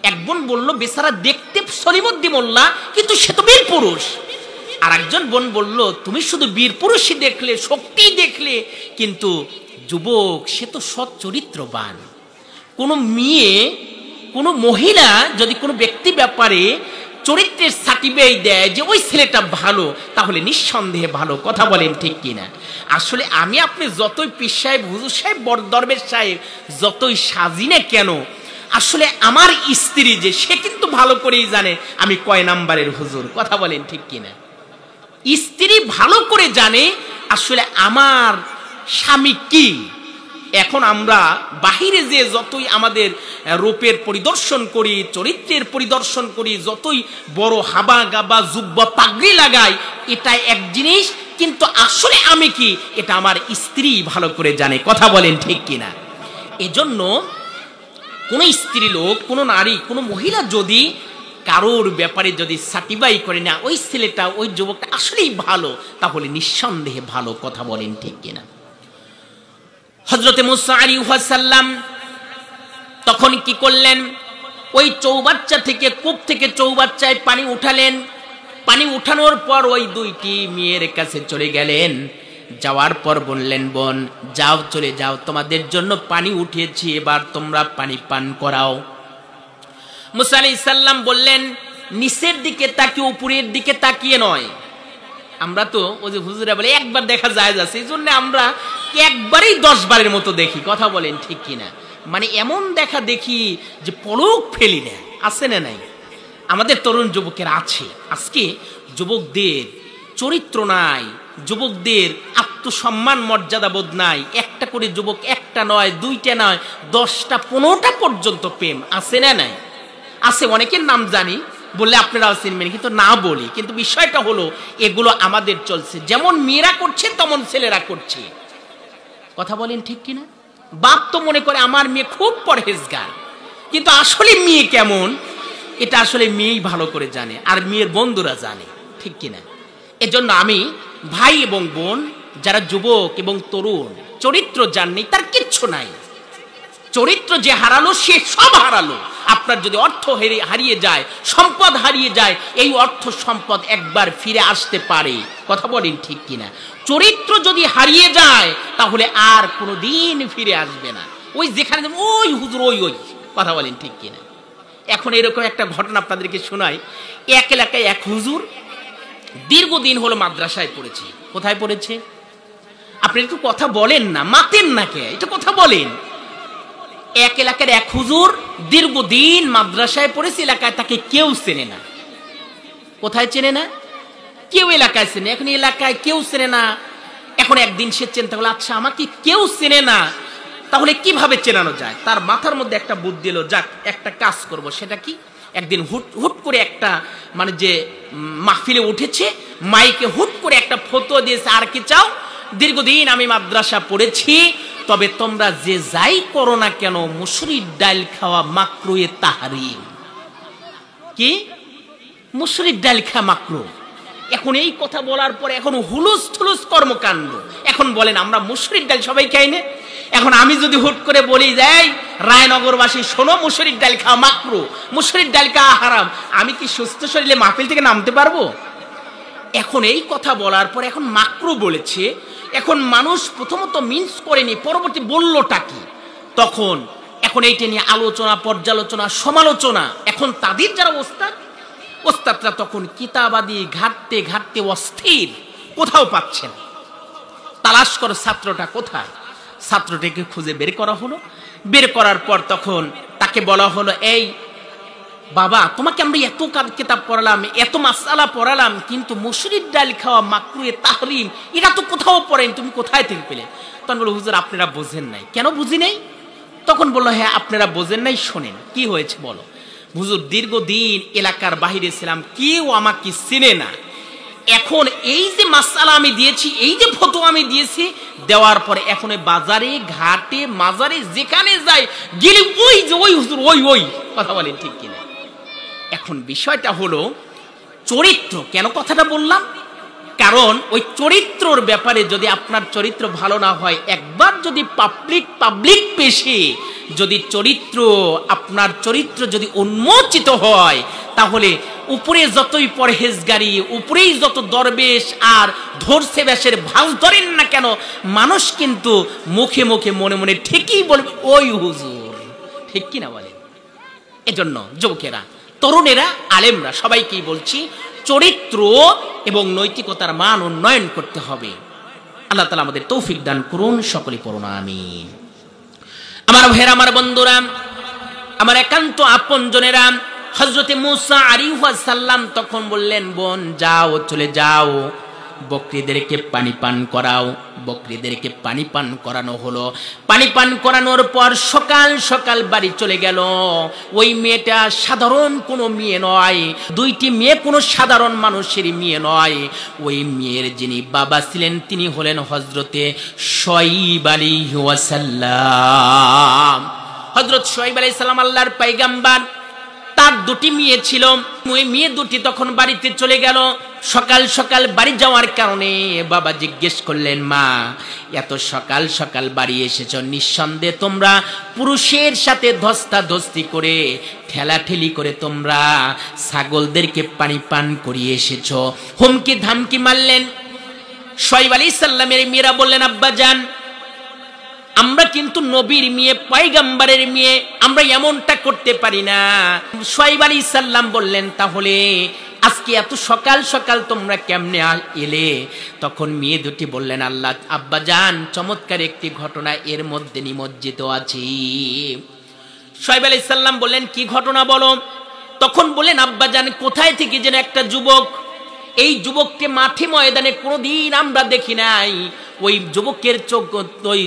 এক বোন বলল, বেচারা দেখতে সলিমদ্দি মোল্লা, কিন্তু সে তো বীর পুরুষ। আর একজন বোন বলল, তুমি শুধু বীর পুরুষই দেখলে, শক্তি দেখলে, কিন্তু যুবক সে তো সৎ চরিত্রবান। কোনো মেয়ে, কোনো মহিলা যদি কোনো ব্যক্তি ব্যাপারে চরিত্রের সার্টিফিকেট দেয় যে ওই ছেলেটা ভালো, তাহলে নিঃসন্দেহে ভালো। কথা বলেন ঠিক কিনা? আসলে আমি আপনি যতই পীর সাহেব, হুজুর সাহেব, বড় দরবেশ সাহেব যতই সাজি না কেন, আসলে আমার স্ত্রী যে, সে কিন্তু ভালো করেই জানে আমি কয় নাম্বারের হুজুর। কথা বলেন ঠিক কিনা? স্ত্রী ভালো করে জানে আসলে আমার স্বামী কি। এখন আমরা বাহিরে যে যতই আমাদের রূপের পরিদর্শন করি, চরিত্রের পরিদর্শন করি, যতই বড় হাবা গাবা জুব্বা পাগড়ি লাগাই, এটা এক জিনিস, কিন্তু আসলে আমি কি এটা আমার স্ত্রী ভালো করে জানে। কথা বলেন ঠিক কিনা? এজন্য কোন স্ত্রী লোক, কোন নারী, কোন মহিলা যদি কারোর ব্যাপারে যদি সার্টিফাই করে না ওই ছেলেটা, ওই যুবকটা আসলেই ভালো, তাহলে নিঃসন্দেহে ভালো। কথা বলেন ঠিক কিনা? হযরতে মুসা আলাইহিস সালাম তখন কি করলেন? ওই চৌবাচ্চা থেকে, কূপ থেকে চৌবাচ্চায় পানি উঠালেন। পানি উঠানোর পর ওই দুইটি মেয়ের কাছে চলে গেলেন। যাওয়ার পর বললেন, বোন যাও, চলে যাও, তোমাদের জন্য পানি উঠিয়েছি, এবার তোমরা পানি পান করাও। মুসা আলাইহিস সালাম বললেন, নিচের দিকে তাকিয়ে, উপরের দিকে তাকিয়ে নয়। আমরা তো ওই যে হুজুরা বলে একবার দেখা যায় যাচ্ছে, এই জন্য আমরা একবারেই 10 বারের মতো দেখি। কথা বলেন ঠিক কিনা? মানে এমন দেখা দেখি যে পলক ফেলি না। আছে না নাই? আমাদের তরুণ যুবকের আছে। আজকে যুবকদের চরিত্র নাই, যুবকদের আত্মসম্মান মর্যাদা বোধ নাই। একটা করে যুবক, একটা নয়, দুইটা নয়, 10টা 15টা পর্যন্ত প্রেম। আছে না নাই? আছে। অনেকের নাম জানি, বললে আপনারাও চিনবেন, কিন্তু না বলি। কিন্তু বিষয়টা হলো এগুলো আমাদের চলছে। যেমন মেয়েরা করছে তেমন ছেলেরা করছে। কথা বলেন ঠিক কিনা? বাপ তো মনে করে আমার মেয়ে খুব পরহেজগার, কিন্তু আসলে মেয়ে কেমন এটা আসলে মেয়েই ভালো করে জানে, আর মেয়ের বন্ধুরা জানে। ঠিক কিনা? এজন্য আমি ভাই এবং বোন যারা যুবক এবং তরুণ চরিত্র জাননি, তার কিচ্ছু নাই। চরিত্র যে হারালো সে সব হারালো। আপনার যদি অর্থ হারিয়ে যায়, সম্পদ হারিয়ে যায়, এই অর্থ সম্পদ একবার ফিরে আসতে পারে। কথা বলেন ঠিক কিনা? চরিত্র যদি হারিয়ে যায় তাহলে আর কোনোদিন ফিরে আসবে না। ওই যেখানে ওই হুজুর, ওই ওই। কথা বলেন ঠিক কিনা? এখন এরকম একটা ঘটনা আপনাদেরকে শোনাই। এক এলাকায় এক হুজুর দীর্ঘদিন হলো মাদ্রাসায় পড়েছে। কোথায় পড়েছে? আপনি একটু কথা বলেন না, মাতেন না কে? এটা কথা বলেন। এক এলাকার এক হুজুর দীর্ঘদিন মাদ্রাসায় পড়েছে, এলাকায় তাকে কেউ চেনে না। কোথায় চেনে না? কেউ এলাকায় চেনে। এখন এলাকায় কেউ চেনে না। এখন একদিন সে চিন্তা করলো, আচ্ছা আমাকে কেউ চেনে না, তাহলে কিভাবে চেনানো যায়? তার মাথার মধ্যে একটা বুদ্ধি এলো, যাক একটা কাজ করব। সেটা কি? একদিন হুট করে একটা, মানে যে মাহফিলে উঠেছে, মাইকে হুট করে একটা ফতোয়া দিয়েছে, আর কি চাও? দীর্ঘদিন আমি মাদ্রাসা পড়েছি, তবে তোমরা যে যাই করো না কেন, মুসুরির ডাল খাওয়া মাকরুহে তাহরিম। কি? মুসুরির ডাল খাওয়া মাকরুহ। এখন এই কথা বলার পরে এখন হুলুস থুলুস কর্মকাণ্ড। এখন বলেন আমরা মুসুরির ডাল সবাই খাই না? এখন আমি যদি হুট করে বলি, যাই রায়নগরবাসী শোনো, মুসুরির ডাল খাওয়া মাকরুহ, মুসুরির ডাল খাওয়া হারাম, আমি কি সুস্থ শরীরে মাহফিল থেকে নামতে পারবো? এখন এই কথা বলার পর এখন মাকরুহ বলেছে, এখন মানুষ প্রথমত মিন্স করেনি, পরবর্তী বললোটা কি? তখন এখন এইটা নিয়ে আলোচনা, পর্যালোচনা, সমালোচনা। এখন তাদের যারা ওস্তাদরা তখন কিতাবাদি ঘাটতে ঘাটতে অস্থির, কোথাও পাচ্ছেন। তালাশ করো ছাত্রটা কোথায়। ছাত্রটাকে খুঁজে বের করা হলো। বের করার পর তখন তাকে বলা হলো, এই বাবা, তোমাকে আমরা এত কিতাব পড়ালাম, এত মাসআলা পড়ালাম, কিন্তু মুসুরির ডাল খাওয়া মাকরুহে তাহরিম এটা তো কোথাও পড়েন, তুমি কোথায় থেকে পেলে? তখন বলল, হুজুর আপনারা বোঝেন নাই। কেন বুঝি নাই? তখন বললো, হ্যাঁ আপনারা বোঝেন নাই, শোনেন কি হয়েছে বলো। হুজুর দীর্ঘদিন এলাকার বাহিরে ছিলাম, কেউ আমাকে চেনে না। এখন এই যে মাসআলা আমি দিয়েছি, এই যে ফতোয়া আমি দিয়েছি, দেওয়ার পরে এখন বাজারে ঘাটে মাজারে যেখানে যাই গেলে ওই যে ওই হুজুর, ওই ওই। কথা বলেন ঠিক কিনা? এখন বিষয়টা হলো চরিত্র। কেন কথাটা বললাম? কারণ ওই চরিত্রর ব্যাপারে যদি আপনার চরিত্র ভালো না হয়, একবার যদি পাবলিক পেশে যদি চরিত্র, আপনার চরিত্র যদি উন্মোচিত হয়, তাহলে উপরে যতই পরহেজগারি, উপরেই যত দরবেশ আর ধরছে বেশের ভাঁজ ধরেন না কেন, মানুষ কিন্তু মুখে মুখে মনে মনে ঠিকই বলবে ওই হুজুর, ঠিক কিনা বলেন? এজন্য যুবকেরা, তরুণেরা, আলেমরা সবাইকেই বলছি, চরিত্র এবং নৈতিকতার মান উন্নয়ন করতে হবে। আল্লাহ তাআলা আমাদের তৌফিক দান করুন, সকলে পড়ুন আমিন। আমার ভাইয়েরা, আমার বন্ধুরা, আমার একান্ত আপনজনেরা, হযরতে মূসা আলাইহিস সালাম তখন বললেন, বোন যাও, চলে যাও, বকরিদেরকে পানি পান করাও। বকরিদেরকে পানি পান করানো হলো। পানি পান করানোর পর সকাল সকাল বাড়ি চলে গেল। ওই মেয়েটা সাধারণ কোনো মেয়ে নয়, দুইটি মেয়ে কোনো সাধারণ মানুষের মেয়ে নয়। ওই মেয়ের যিনি বাবা ছিলেন তিনি হলেন হযরতে শুআয়ব আলাইহিস সালাম। হযরত শুআয়ব আলাইহিস সালাম আল্লাহর পয়গম্বর, তার দুটি মেয়ে ছিল। ওই মেয়ে দুটি তখন বাড়িতে চলে গেল। সকাল সকাল বাড়ি যাওয়ার কারণে বাবা জিজ্ঞেস করলেন, মা এত সকাল সকাল বাড়ি এসেছ, নিঃসন্দেহে তোমরা পুরুষের সাথে ধস্তাধস্তি করে, ঠেলাঠেলি করে তোমরা ছাগলদেরকে পানি পান করিয়ে এসেছ। হুমকি ধামকি মারলেন। শুআয়ব আলাইহিস সালামের মেয়েরা বললেন, আব্বা জান, আমরা কিন্তু নবীর মেয়ে, পয়গম্বরের মেয়ে, আমরা এমনটা করতে পারি না। শুআয়ব আলাইহিস সালাম বললেন, তাহলে আজকে এত সকাল সকাল তোমরা কেমনে এলে? তখন মেয়ে দুটি বললেন, আল্লাহ আব্বা জান, চমৎকার একটি ঘটনা এর মধ্যে নিমজ্জিত আছে। শুআয়ব আলাইহিস সালাম বললেন, কি ঘটনা বলো? তখন বললেন, আব্বা জান, কোথায় থেকে যেন একটা যুবক, এই যুবককে মাঠে ময়দানে কোনোদিন আমরা দেখি নাই। ওই যুবকের চোখ, ওই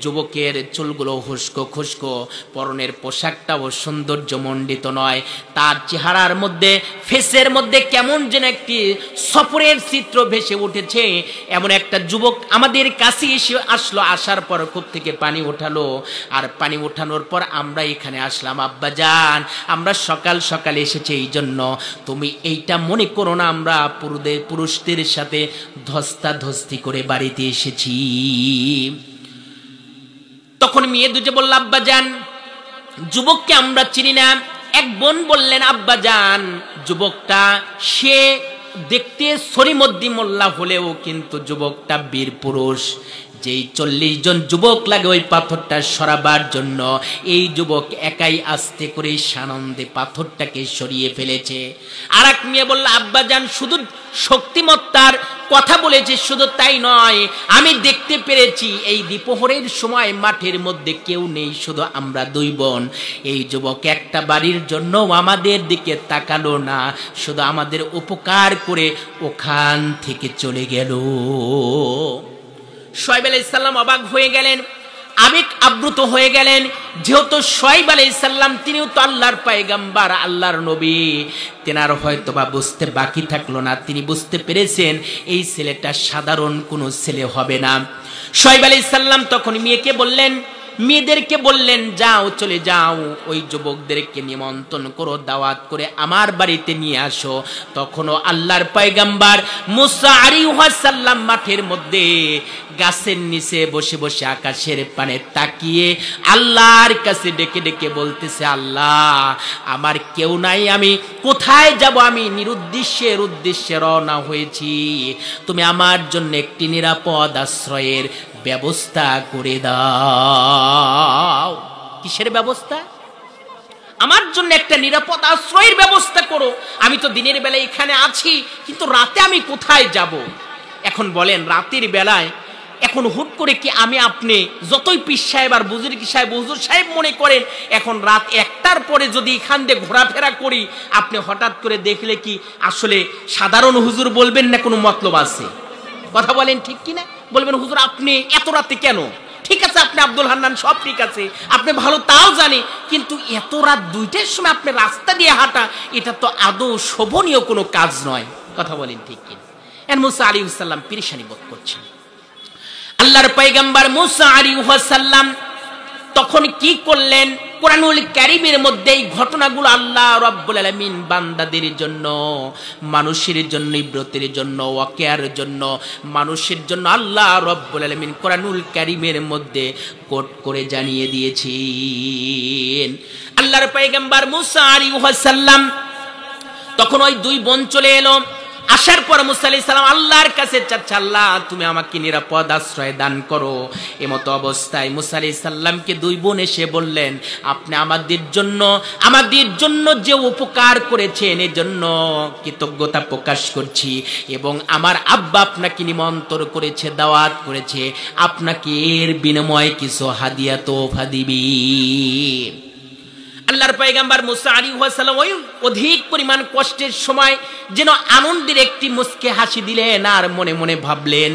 যুবকের চুলগুলো খুশকো খুশকো, পরনের পোশাকটাও সৌন্দর্যমণ্ডিত নয়। তার চেহারার মধ্যে, ফেসের মধ্যে কেমন যেন একটি সফরের চিত্র ভেসে উঠেছে। এমন একটা যুবক আমাদের কাছে এসে আসলো। আসার পর কূপ থেকে পানি ওঠালো, আর পানি ওঠানোর পর আমরা এখানে আসলাম। আব্বা জান, আমরা সকাল সকাল এসেছি, এই জন্য তুমি এইটা মনে করো না আমরা পুরুষদের সাথে ধস্তাধস্তি করে বাড়িতে এসেছি। তখন মেয়ে দুটো বলল, আব্বা জান, যুবককে আমরা চিনি না। এক বোন বললেন, আব্বা জান, যুবকটা সে দেখতে সরিমদ্দি মোল্লা হলেও কিন্তু যুবকটা বীর পুরুষ। যেই 40 জন যুবক লাগে ওই পাথরটা সরাবার জন্য, এই যুবক একাই আস্তে করে সানন্দে পাথরটাকে সরিয়ে ফেলেছে। আর এক মেয়ে বলল, আব্বা জান, শুধু শক্তিমত্তার কথা বলেছে, শুধু তাই নয়, আমি দেখতে পেরেছি এই দ্বিপ্রহরের সময় মাঠের মধ্যে কেউ নেই, শুধু আমরা দুই বোন। এই যুবক একটা বাড়ির জন্য আমাদের দিকে তাকালো না, শুধু আমাদের উপকার করে ওখান থেকে চলে গেল। শুআয়ব আলাইহিস সালাম অবাক হয়ে গেলেন, আবেগ আপ্লুত হয়ে গেলেন। যেহেতু শুআয়ব আলাইহিস সালাম তিনিও তো আল্লাহর পয়গম্বর, আল্লাহর নবী, তেনার হয়তো বা বুঝতে বাকি থাকলো না। তিনি বুঝতে পেরেছেন এই ছেলেটা সাধারণ কোনো ছেলে হবে না। শুআয়ব আলাইহিস সালাম তখন মেয়েদেরকে বললেন, যাও, চলে যাও, ওই যুবকদেরকে নিমন্ত্রণ করো, দাওয়াত করে আমার বাড়িতে নিয়ে আসো। তখনও আল্লাহর পয়গম্বর মূসা আলাইহিস সালাম মাঠের মধ্যে গাছের নিচে বসে বসে আকাশের পানে তাকিয়ে আল্লাহর কাছে ডেকে ডেকে বলতেছে, আল্লাহ, আমার কেউ নাই, আমি কোথায় যাব? আমি নিরুদ্দেশ্যের উদ্দেশ্যে রওনা হয়েছি। তুমি আমার জন্য একটি নিরাপদ আশ্রয়ের ব্যবস্থা করে দাও। কিসের ব্যবস্থা? আমার জন্য একটা নিরাপদ আশ্রয়ের ব্যবস্থা করো। আমি তো দিনের বেলায় এখানে আছি, কিন্তু রাতে আমি কোথায় যাব? এখন বলেন, রাতের বেলায় এখন হুট করে কি আমি আপনি যতই পীর সাহেব আর বুজুর্গ সাহেব, হুজুর সাহেব মনে করেন, এখন রাত 1টার পরে যদি এখান দিয়ে ঘোরাফেরা করি, আপনি হঠাৎ করে দেখলে কি আসলে সাধারণ হুজুর বলবেন না কোনো মতলব আছে? কথা বলেন ঠিক কিনা? বলবেন, হুজুর আপনি এত রাতে কেন? ঠিক আছে, আপনি আব্দুল হান্নান, সব ঠিক আছে, আপনি ভালো, তাও জানি, কিন্তু এত রাত 2টার সময় আপনি রাস্তা দিয়ে হাঁটা, এটা তো আদৌ শোভনীয় কোনো কাজ নয়। কথা বলেন ঠিক কিনা? মূসা আলাইহিস সালাম পেরেশানি বোধ করছেন। আল্লাহর পয়গম্বর মূসা আলাইহিস সালাম তখন কি করলেন? কোরআনুল কারীমের মধ্যে এই ঘটনাগুলো আল্লাহ রাব্বুল আলামিন বান্দাদের জন্য, মানুষের জন্য, ইব্রতের জন্য, ওয়াকিয়ার জন্য, মানুষের জন্য আল্লাহ রাব্বুল আলামিন কোরআনুল কারীমের মধ্যে কোট করে জানিয়ে দিয়েছেন। আল্লাহর পয়গম্বর মুসা আলাইহিস সালাম তখন ওই দুই বোন চলে এলো। আসার পর মুসা আলাইহিস সালাম আল্লাহর কাছে চাচ্ছে, আল্লাহ তুমি আমাকে নিরাপদ আশ্রয় দান করো। এমতো অবস্থায় মুসা আলাইহিস সালামকে দুই বোন এসে বললেন, আপনি আমাদের জন্য যে উপকার করেছেন এর জন্য কৃতজ্ঞতা প্রকাশ করছি, এবং আমার আব্বা আপনাকে নিমন্ত্রণ করেছে, দাওয়াত করেছে, আপনাকে এর বিনিময়ে কিছু হাদিয়া তোফা দিবি। আল্লাহর পয়গম্বর মুসা আলাইহিস সালাম ওই অধিক পরিমাণ কষ্টের সময় যেন আনন্দের একটি মুস্কে হাসি দিলেন, আর মনে মনে ভাবলেন,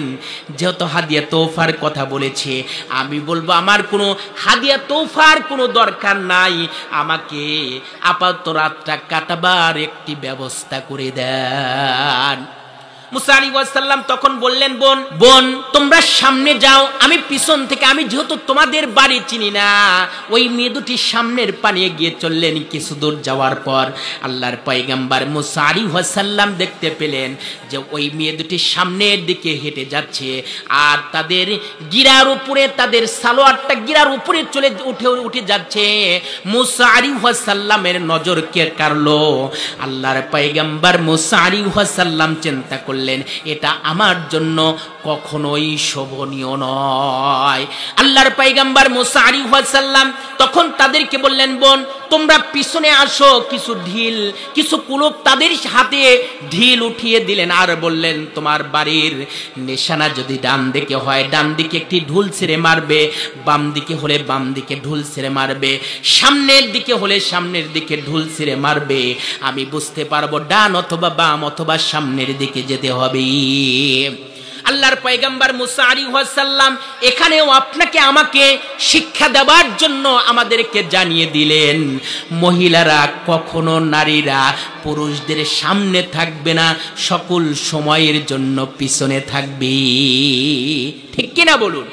যেহেতু হাদিয়া তোফার কথা বলেছে, আমি বলবো আমার কোনো হাদিয়া তোফার কোনো দরকার নাই, আমাকে আপাতত রাতটা কাটাবার একটি ব্যবস্থা করে দেন। মুসা আলাইহিস সালাম তখন বললেন, বোন তোমরা সামনে যাও, আমি পিছন থেকে, আমি যেহেতু তোমাদের বাড়ি চিনি না। ওই মেয়ে দুটি সামনের পানে গিয়ে চললেন। কিছু দূর যাওয়ার পর আল্লাহর পয়গম্বর মুসা আলাইহিস সালাম দেখতে পেলেন যে ওই মেয়ে দুটি সামনের দিকে হেঁটে যাচ্ছে, আর তাদের গিরার উপরে, তাদের সালোয়ারটা গিরার উপরে উঠে যাচ্ছে। মুসা আলাইহিস সালামের নজর কে কাড়লো? আল্লাহর পয়গম্বর মুসা আলাইহিস সালাম চিন্তা করলেন, এটা আমার জন্য কখনোই শোভনীয় নয়। আল্লাহর পয়গম্বর মুসা আলাইহিস সালাম তখন তাদেরকে বললেন, বোন তোমরা পিছনে আসো। কিছু কুলুপ তাদের হাতে ঢিল উঠিয়ে দিলেন, আর বললেন, তোমার বাড়ির নিশানা যদি ডান দিকে হয় ডান দিকে একটি ঢুল ছেড়ে মারবে, বাম দিকে হলে বাম দিকে ঢুল ছেড়ে মারবে, সামনের দিকে হলে সামনের দিকে ঢুল ছেড়ে মারবে, আমি বুঝতে পারবো ডান অথবা বাম অথবা সামনের দিকে যেতে হবে। আল্লাহর পয়গম্বর মুসা আলাইহিস সালাম এখানেও আপনাকে আমাকে শিক্ষা দেওয়ার জন্য আমাদেরকে জানিয়ে দিলেন, মহিলারা কখনো, নারীরা পুরুষদের সামনে থাকবে না, সকল সময়ের জন্য পিছনে থাকবে। ঠিক কিনা বলুন?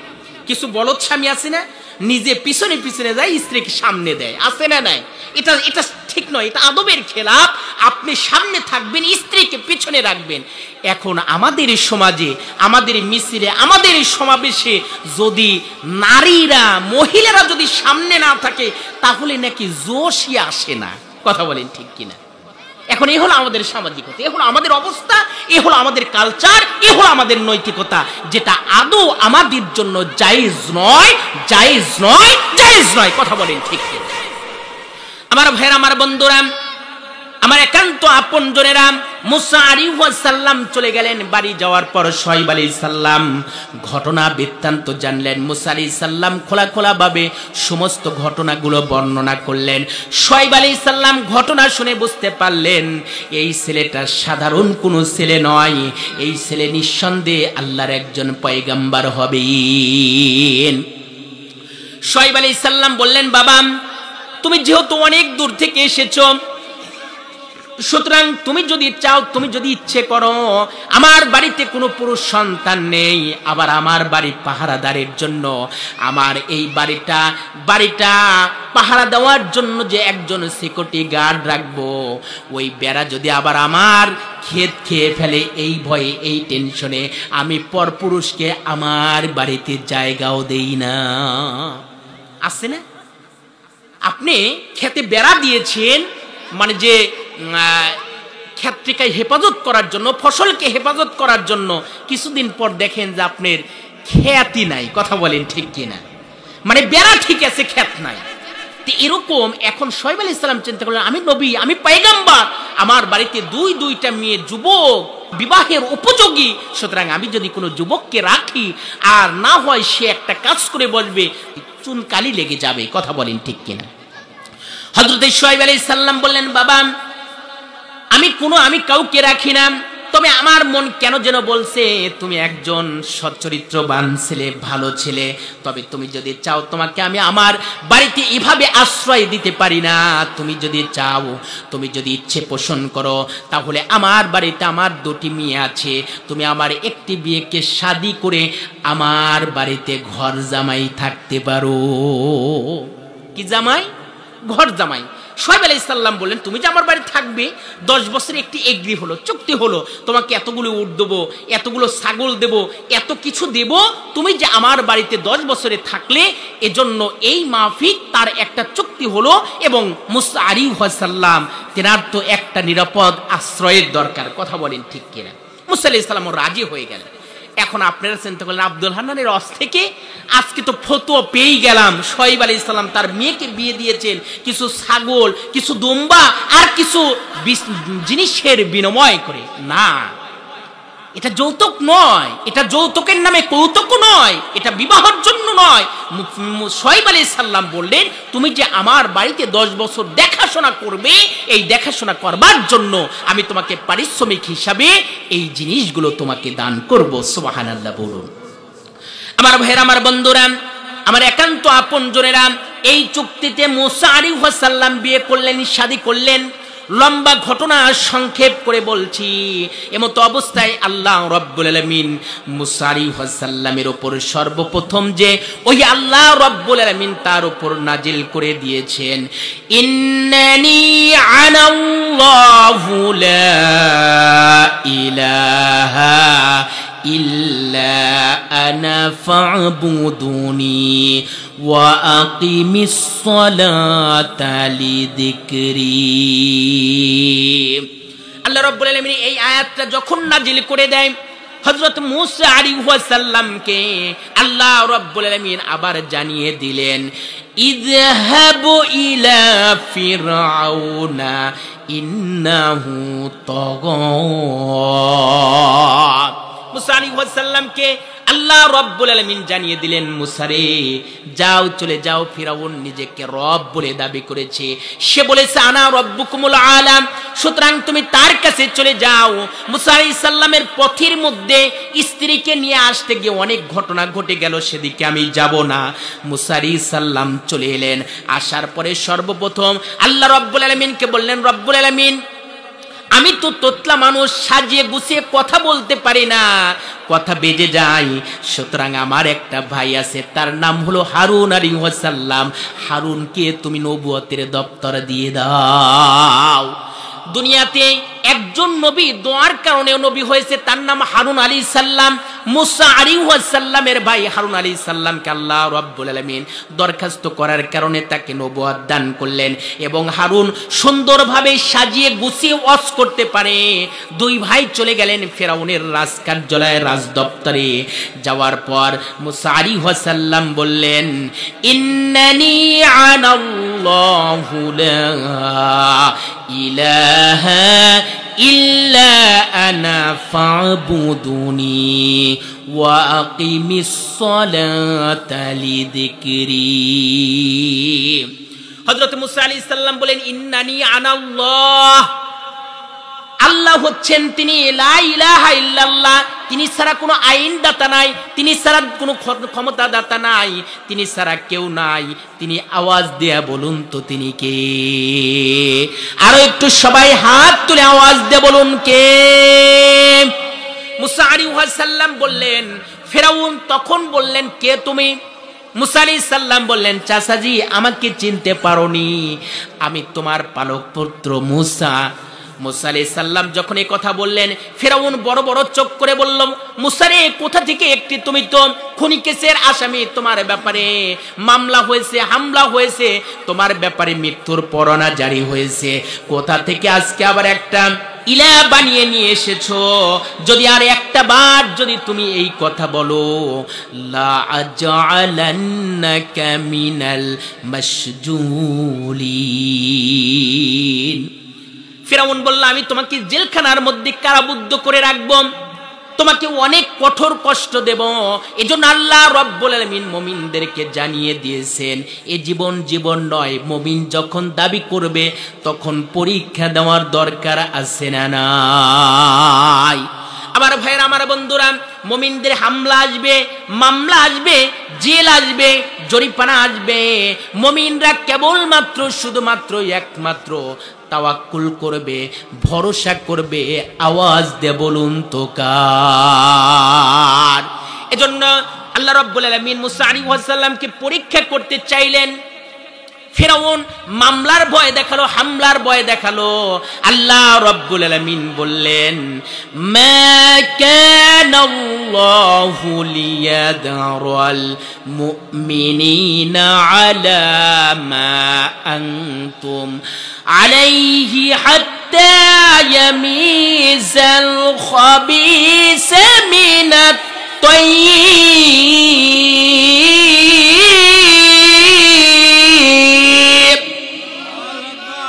কিছু বলদ স্বামী আছে না, নিজে পিছনে পিছনে যায়, স্ত্রীকে সামনে দেয়, আছে না নাই? এটা ঠিক নয়, এটা আদবের খেলাফ। আপনি সামনে থাকবেন, স্ত্রীকে পিছনে রাখবেন। এখন আমাদের সমাজে, আমাদের মিছিলে, আমাদের সমাবেশে যদি নারীরা, মহিলারা যদি সামনে না থাকে, তাহলে নাকি জোশই আসে না। কথা বলেন ঠিক কিনা? এখন এই হলো আমাদের সামাজিকতা, এ হলো আমাদের অবস্থা, এ হলো আমাদের কালচার, এ হলো আমাদের নৈতিকতা, যেটা আদৌ আমাদের জন্য জায়েজ নয়, জায়েজ নয়, জায়েজ নয়। কথা বলেন ঠিক কিনা? আমার ভাইরা, আমার বন্ধুরা, আমার একান্ত আপনজনেরা, মুসা আলাইহিস সালাম চলে গেলেন। বাড়ি যাওয়ার পর শুআয়ব আলাইহিস সালাম ঘটনা বৃত্তান্ত জানলেন। মুসা আলাইহিস সালাম খোলা ভাবে সমস্ত ঘটনাগুলো বর্ণনা করলেন। শুআয়ব আলাইহিস সালাম ঘটনা শুনে বুঝতে পারলেন, এই ছেলেটা সাধারণ কোনো ছেলে নয়, এই ছেলে নিঃসন্দেহে আল্লাহর একজন পয়গম্বর হবেন। শুআয়ব আলাইহিস সালাম বললেন, বাবা তুমি যেহেতু অনেক দূর থেকে এসেছো, সুতরাং তুমি যদি চাও, তুমি যদি ইচ্ছে করো, আমার বাড়িতে কোনো পুরুষ সন্তান নেই, আবার আমার বাড়ি পাহারাদারের জন্য, আমার এই বাড়িটা পাহারা দেওয়ার জন্য যে একজন সিকিউরিটি গার্ড রাখবো, ওই বেড়া যদি আবার আমার ক্ষেত খেয়ে ফেলে, এই ভয়ে, এই টেনশনে আমি পরপুরুষকে আমার বাড়িতে জায়গাও দেই না। আছে না? আপনি খেতে বেড়া দিয়েছেন, মানে যে ক্ষেত্রিকায় হেফাজত করার জন্য, ফসলকে হেফাজত করার জন্য, কিছুদিন পর দেখেন যে আপনার খ্যাতি নাই। কথা বলেন ঠিক কিনা? মানে বেড়া ঠিক আছে, খ্যাত নাই। এরকম এখন শুআয়ব আলাইহিস সালাম চিন্তা করলেন, আমি নবী, আমি পয়গম্বর, আমার বাড়িতে দুইটা মেয়ে যুবক, বিবাহের উপযোগী, সুতরাং আমি যদি কোনো যুবককে রাখি, আর না হয় সে একটা কাজ করে বসবে, চুনকালি লেগে যাবে। কথা বলেন ঠিক কিনা? হযরত শুআয়ব আলাইহিস সালাম বললেন, বাবা আমি কাউকে রাখি না, তবে আমার মন কেন যেন বলছে তুমি একজন সচ্চরিত্রবান ছেলে, ভালো ছেলে, তবে তুমি যদি চাও তোমাকে আমি আমার বাড়িতে এভাবে আশ্রয় দিতে পারি না। তুমি যদি চাও, তুমি যদি ইচ্ছে পোষণ করো, তাহলে আমার বাড়িতে আমার দুটি মেয়ে আছে, তুমি আমার একটি বিয়েকে শাদী করে আমার বাড়িতে ঘর জামাই থাকতে পারো। কি জামাই? ঘর জামাই। শোয়েব আলাইহিস সালাম বললেন, তুমি যে আমার বাড়ি থাকবে 10 বছরে একটি এগ্রি হলো, চুক্তি হলো, তোমাকে এতগুলো উট দেবো, এতগুলো ছাগল দেব, এত কিছু দেব, তুমি যে আমার বাড়িতে 10 বছরে থাকলে, এজন্য এই মাফিক তার একটা চুক্তি হলো। এবং মুসা আলাইহিস সালাম তেনার তো একটা নিরাপদ আশ্রয়ের দরকার, কথা বলেন ঠিক কিনা? মুসা আলাইহিস সালাম রাজি হয়ে গেলেন। এখন আপনারা চিন্তা করলেন আব্দুল হান্নানের রস থেকে আজকে তো ফতোয়া পেয়ে গেলাম, শোয়েব আলাইহিস সালাম তার মেয়েকে বিয়ে দিয়েছেন কিছু ছাগল, কিছু দুম্বা আর কিছু জিনিসের বিনিময় করে। না, এটা যৌতুক নয়, এটা যৌতুকের নামে কৌতুক নয়, এটা বিবাহের জন্য নয়। শোয়েব আলাইহিস সালাম বললেন, তুমি যে আমার বাড়িতে 10 বছর দেখাশোনা করবে, এই দেখাশোনা করবার জন্য আমি তোমাকে পারিশ্রমিক হিসাবে এই জিনিসগুলো তোমাকে দান করব। সুবহানাল্লাহ বলুন। আমার ভাইয়েরা, আমার বন্ধুরা, আমার একান্ত আপনজনেরা, এই চুক্তিতে মুসা আলাইহিস সালাম বিয়ে করলেন, শাদী করলেন। লম্বা ঘটনা সংক্ষেপ করে বলছি। এমতো অবস্থায় আল্লাহ রাব্বুল আলামিন মুসা আলাইহিস সালামের উপর সর্বপ্রথম যে ওই আল্লাহ রাব্বুল আলামিন তার উপর নাজিল করে দিয়েছেন, ইন্নানি আনাল্লাহু লা ইলাহা ইল্লা আনা ফা'বুদুনি ওয়া আকিমিস সালাতা লিযিকরি। আল্লাহ রাব্বুল আলামিন এই আয়াতটা যখন নাজিল করে দেয় হযরত মুসা আলাইহিস সালামকে, আল্লাহ রাব্বুল আলামিন আবার জানিয়ে দিলেন, ইযহাবু ইলা ফিরআউনা ইন্নাহু তাগা। মুসা আলাইহিস সালামকে আল্লাহ রাব্বুল আলামিন জানিয়ে দিলেন, মুসা রে যাও, চলে যাও, ফিরাউন নিজেকে রব বলে দাবি করেছে, সে বলেছে আনা রব্বুকুমুল আলাম, সুতরাং তুমি তার কাছে চলে যাও। মুসা আলাইহিস সালামের পথের মধ্যে স্ত্রীকে নিয়ে আসতে গিয়ে অনেক ঘটনা ঘটে গেল, সেদিকে আমি যাব না। মুসা আলাইহিস সালাম চলে এলেন, আসার পরে সর্বপ্রথম আল্লাহ রাব্বুল আলামিনকে বললেন, রব্বুল আলামিন আমি তো তোতলা মানুষ, সাজিয়ে গুছিয়ে কথা বলতে পারি না, কথা বেজে যায়, সুতরাং আমার একটা ভাই আছে, তার নাম হলো হারুন আলাইহিস সালাম, হারুনকে তুমি নবুয়তের দপ্তর দিয়ে দাও। দুনিয়াতে একজন নবী দোয়ার কারণে নবী হয়েছে, তার নাম হারুন আলাইহিস সালাম। মুসা আলাইহিস সালামের ভাই হারুন আলাইহিস সালামকে আল্লাহ রাব্বুল আলামিন দরখাস্ত করার কারণে তাকে নবুয়ত দান করলেন, এবং হারুন সুন্দরভাবে সাজিয়ে গুছিয়ে ওয়াজ করতে পারে। দুই ভাই চলে গেলেন ফিরআউনের রাজকার্যালয়ে, রাজদপ্তরে। যাওয়ার পর মুসা আলাইহিস সালাম বললেন, ইন্নানি আনাল্লাহু লা ইলাহা ইল্লা আনা ফা'বুদুনি ওয়া আকিমিস সালাতা লিযিকরি। হযরত মুসা আলাইহিস সালাম বলেন, ইন্নানি আনাল্লাহ, আল্লাহ হচ্ছেন তিনি, লা ইলাহা ইল্লাল্লাহ, তিনি ছাড়া কোনো আইনদাতা নাই, তিনি ছাড়া কোনো ক্ষমতাদাতা নাই, তিনি ছাড়া কেউ নাই। তিনি আওয়াজ দেয়া বলুন তো তিনি কে? আরো একটু সবাই হাত তুলে আওয়াজ দিয়ে বলুন কে? মুসা আলাইহিস সালাম বললেন, ফিরআউন তখন বললেন, কে তুমি? মুসা আলাইহিস সালাম বললেন, চাচাজি আমাকে চিনতে পারোনি, আমি তোমার পালক পুত্র মুসা। মুসা আলাইহিস সালাম যখন এই কথা বললেন, ফিরআউন বড় বড় চোখ করে বলল, মুসা রে কোথা থেকে একটি, তুমি তো খুনি কেসের আসামি, তোমার ব্যাপারে মামলা হয়েছে, হামলা হয়েছে, তোমার ব্যাপারে মৃত্যুর পরোয়ানা জারি হয়েছে, কোথা থেকে আজকে আবার একটা ইলা বানিয়ে নিয়ে এসেছো? যদি আর একটা বার যদি তুমি এই কথা বলো, লা আজআলান্নাকা মিনাল মাসজুলিন। ফিরআউন বলল, আমি তোমাকে জেলখানার মধ্যে কারাবদ্ধ করে রাখবো, তোমাকে অনেক কঠোর কষ্ট দেব। এজন্য আল্লাহ রাব্বুল আলামিন মুমিনদেরকে জানিয়ে দিয়েছেন, এ জীবন জীবন নয়, মুমিন যখন দাবি করবে তখন পরীক্ষা দেওয়ার দরকার আছে না নাই? আমার ভাইয়েরা, আমার বন্ধুরা, মুমিনদের হামলা আসবে, মামলা আসবে, জেল আসবে, জরিমানা আসবে। মুমিনরা কেবলমাত্র শুধুমাত্র একমাত্র তাওয়াক্কুল করবে, ভরসা করবে। আওয়াজ দিয়ে বলুন তো কার? এজন্য আল্লাহ রাব্বুল আলামিন মুসা আলাইহিস সালামকে পরীক্ষা করতে চাইলেন। ফিরআউন মামলার ভয় দেখালো, হামলার ভয় দেখালো। আল্লাহ রাব্বুল আলামিন বললেন, মা কানাল্লাহু লিয়াদরাল মুমিনিনা আলা মা আনতুম আলাইহি হাত্তা ইয়ামিজাল খাবিসা মিনাত তাইয়্যিব।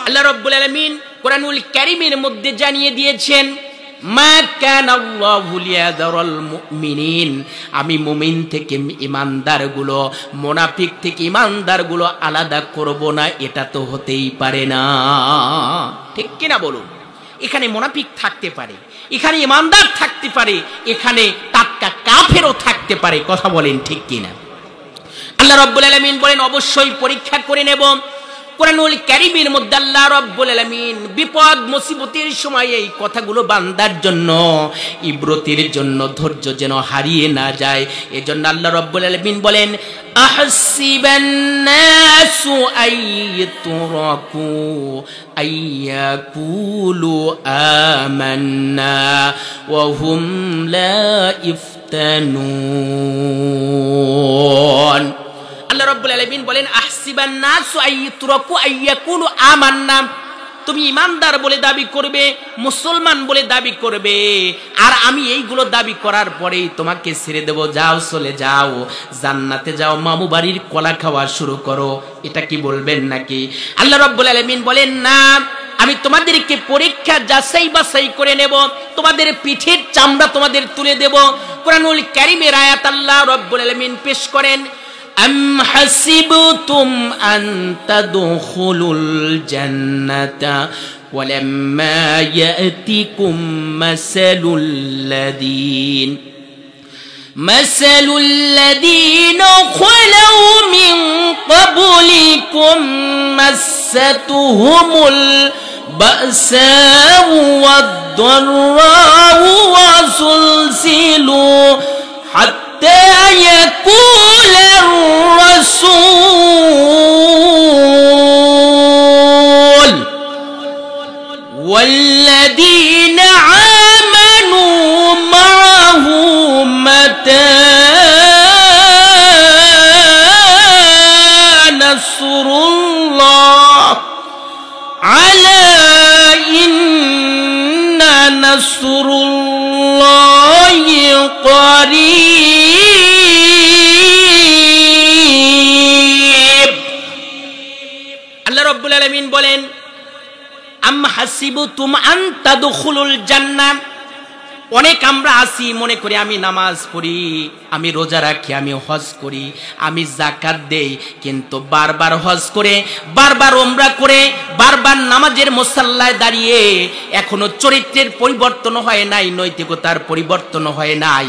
আল্লাহ রাব্বুল আলামিন কোরআনুল কারীমের মধ্যে জানিয়ে দিয়েছেন, মা কানাল্লাহু লিয়াযরাল মুমিনিন, আমি মুমিন থেকে ঈমানদারগুলো মুনাফিক থেকে ঈমানদারগুলো আলাদা করব না, এটা তো হতেই পারে না। ঠিক কিনা বলুন? এখানে মুনাফিক থাকতে পারে, এখানে ঈমানদার থাকতে পারে, এখানে টাটকা কাফেরও থাকতে পারে। কথা বলেন ঠিক কিনা? আল্লাহ রাব্বুল আলামিন বলেন অবশ্যই পরীক্ষা করে নেব। কোরআনুল কারীমের মধ্যে আল্লাহ রাব্বুল আলামিন বিপদ মুসিবতের সময় এই কথাগুলো বান্দার জন্য, ইবরতের জন্য, ধৈর্য যেন হারিয়ে না যায়, এজন্য আল্লাহ রাব্বুল আলামিন বলেন, আহসিবান নাসু আইয়ুতরাকু আইয়াকুলু আমান্না ওয়া হুম লা ইফতানুন। আল্লাহ রাব্বুল আলামিন বলেন, আহসিবান নাসু আইয়ুতরাকু আইয়াকুলু আমান্না, তুমি ঈমানদার বলে দাবি করবে, মুসলমান বলে দাবি করবে, আর আমি এইগুলো দাবি করার পরেই তোমাকে ছেড়ে দেব, যাও চলে যাও, জান্নাতে যাও, মামু বাড়ির কলা খাওয়া শুরু করো, এটা কি বলবেন নাকি? আল্লাহ রাব্বুল আলামিন বলেন, না, আমি তোমাদেরকে পরীক্ষা যাচাই বাছাই করে নেব, তোমাদের পিঠের চামড়া তোমাদের তুলে দেব। কোরআনুল কারীমের আয়াত আল্লাহ রাব্বুল আলামিন পেশ করেন, أم حسبتم أن تدخلوا الجنة ولما يأتكم مثل الذين خلوا من قبلكم مستهم البأساء والضراء وزلزلوا حتى يقول الرسول والذين آمنوا معه متى نصر الله ألا إن نصر الله قريب। আল্লাহ রাব্বুল আলামিন বলেন, আম হাসিবতুম আন তাদখুলুল জান্নাহ, অনেক আমরা আসি মনে করি আমি নামাজ পড়ি, আমি রোজা রাখি, আমি হজ করি, আমি যাকাত দেই, কিন্তু বারবার হজ করে, বারবার উমরা করে, বারবার নামাজের মুসাল্লায় দাঁড়িয়ে এখনো চরিত্রের পরিবর্তন হয় নাই, নৈতিকতার পরিবর্তন হয় নাই,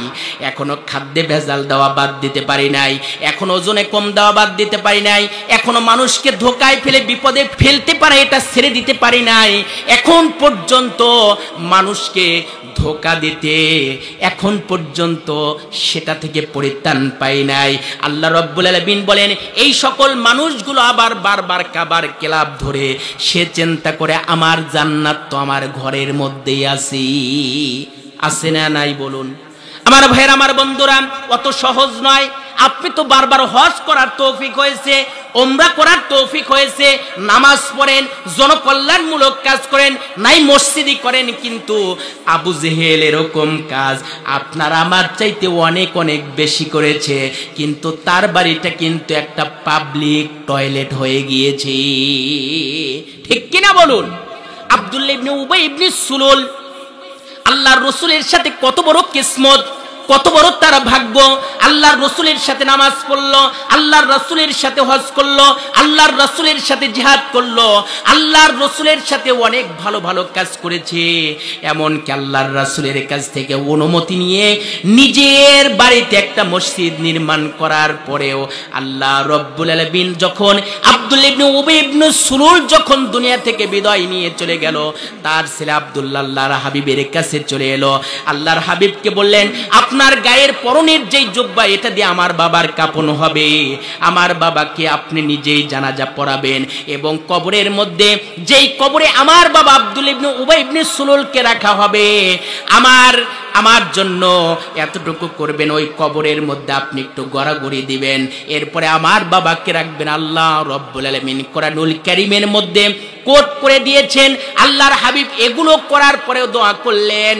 এখনো খাদ্যে ভেজাল দেওয়া বাদ দিতে পারি নাই, এখনো ওজনে কম দেওয়া বাদ দিতে পারি নাই, এখনো মানুষকে ধোকায় ফেলে বিপদে ফেলতে পারে এটা ছেড়ে দিতে পারি নাই, এখন পর্যন্ত মানুষকে ধোকা দিতে এখন পর্যন্ত সেটা থেকে পরিত্রাণ পাই নাই। আল্লাহ রাব্বুল আলামিন বলেন, এই সকল মানুষগুলো আবার বারবার কাবার কেলাব ধরে সে চিন্তা করে আমার জান্নাত তো আমার ঘরের মধ্যেই আছে না নাই বলুন? আমার ভাইয়ের, আমার বন্ধুরা, অত সহজ নয়। আপনি তো বারবার হজ করার তৌফিক হয়েছে, উমরা করার তৌফিক হয়েছে, নামাজ পড়েন, জনকল্যাণমূলক কাজ করেন, নাই মসজিদি করেন, কিন্তু আবু জেহেল এরকম কাজ আপনার আমার চাইতে অনেক অনেক বেশি করেছে, কিন্তু তার বাড়িটা কিন্তু একটা পাবলিক টয়লেট হয়ে গিয়েছে। ঠিক কিনা বলুন? আব্দুল্লাহ ইবনে উবাই ইবনে সুলুল আল্লাহর রাসূলের সাথে কত বড় কিসমত, কত বড় তার ভাগ্য। আল্লাহর রাসূলের সাথে নামাজ পড়লো, আল্লাহর রাসূলের সাথে হজ করলো, আল্লাহর রাসূলের সাথে জিহাদ করলো, আল্লাহর রাসূলের সাথে অনেক ভালো ভালো কাজ করেছে। এমনকি আল্লাহর রাসূলের কাছ থেকে অনুমতি নিয়ে নিজের বাড়িতে একটা মসজিদ নির্মাণ করার পরেও আল্লাহ রাব্বুল আলামিন যখন আব্দুল্লাহ ইবনে উবাই ইবনে সুলুল যখন দুনিয়া থেকে বিদায় নিয়ে চলে গেল, তার ছেলে আব্দুল্লাহ আল্লাহর হাবিবের কাছে চলে এলো। আল্লাহর হাবিবকে বললেন, আপনার আপনার গায়ের পরনের যেই জুব্বা এটা দিয়ে আমার বাবার কাফন হবে, আমার বাবাকে আপনি নিজেই জানাজা পড়াবেন এবং কবরের মধ্যে যেই কবরে আমার বাবা আব্দুল ইবনে উবাই ইবনে সুলুলকে রাখা হবে, আমার জন্য এতটুকু করবেন, ওই কবরের মধ্যে আপনি একটু গড়াগড়ি দিবেন, এরপরে আমার বাবাকে রাখবেন। আল্লাহ রব্বুল আলামিন কোরআনুল কারীমের মধ্যে কোট করে দিয়েছেন। আল্লাহর হাবিব এগুলো করার পরেও দোয়া করলেন।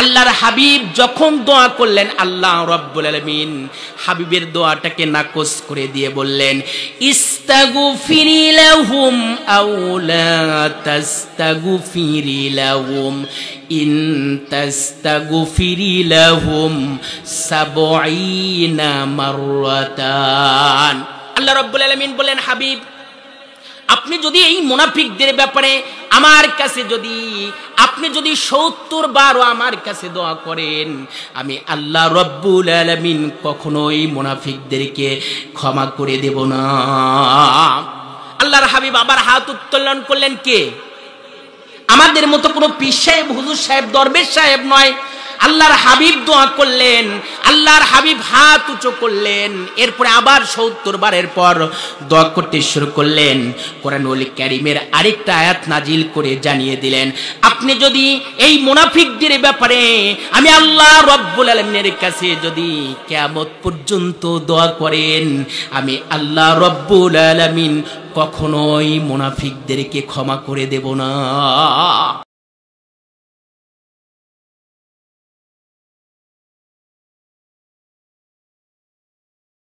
আল্লাহর হাবিব যখন দোয়া করলেন, আল্লাহ রব্বুল আলামিন হাবিবের দোয়াটাকে নাকচ করে দিয়ে বললেন, ইস্তাগফিরি লাহুম আও লা তাস্তাগফিরি লাহুম ইন তাস্তাগফিরি লাহুম ৭০ মাররাতান। আল্লাহ রব্বুল আলামিন বলেন, হাবিব আপনি যদি এই মুনাফিকদের ব্যাপারে আমার কাছে আপনি যদি ৭০ বারও আমার কাছে দোয়া করেন, আমি আল্লাহ রব্বুল আলামিন কখনোই মুনাফিকদেরকে ক্ষমা করে দেব না। আল্লাহর হাবিব আবার হাত উত্তোলন করলেন। কে? আমাদের মতো কোনো পীর সাহেব, হুজুর সাহেব, দরবেশ সাহেব নয়। আল্লাহর হাবিব দোয়া করলেন, আল্লাহর হাবিব হাত উঁচু করলেন, এরপরে আবার ৭০ বারের পর দোয়া করতে শুরু করলেন। কোরআনুল কারীমের আরেকটা আয়াত নাজিল করে জানিয়ে দিলেন, আপনি যদি এই মুনাফিকদের ব্যাপারে আমি আল্লাহ রব্বুল আলামিনের কাছে যদি কিয়ামত পর্যন্ত দোয়া করেন, আমি আল্লাহ রব্বুল আলামিন কখনোই মুনাফিকদেরকে ক্ষমা করে দেব না।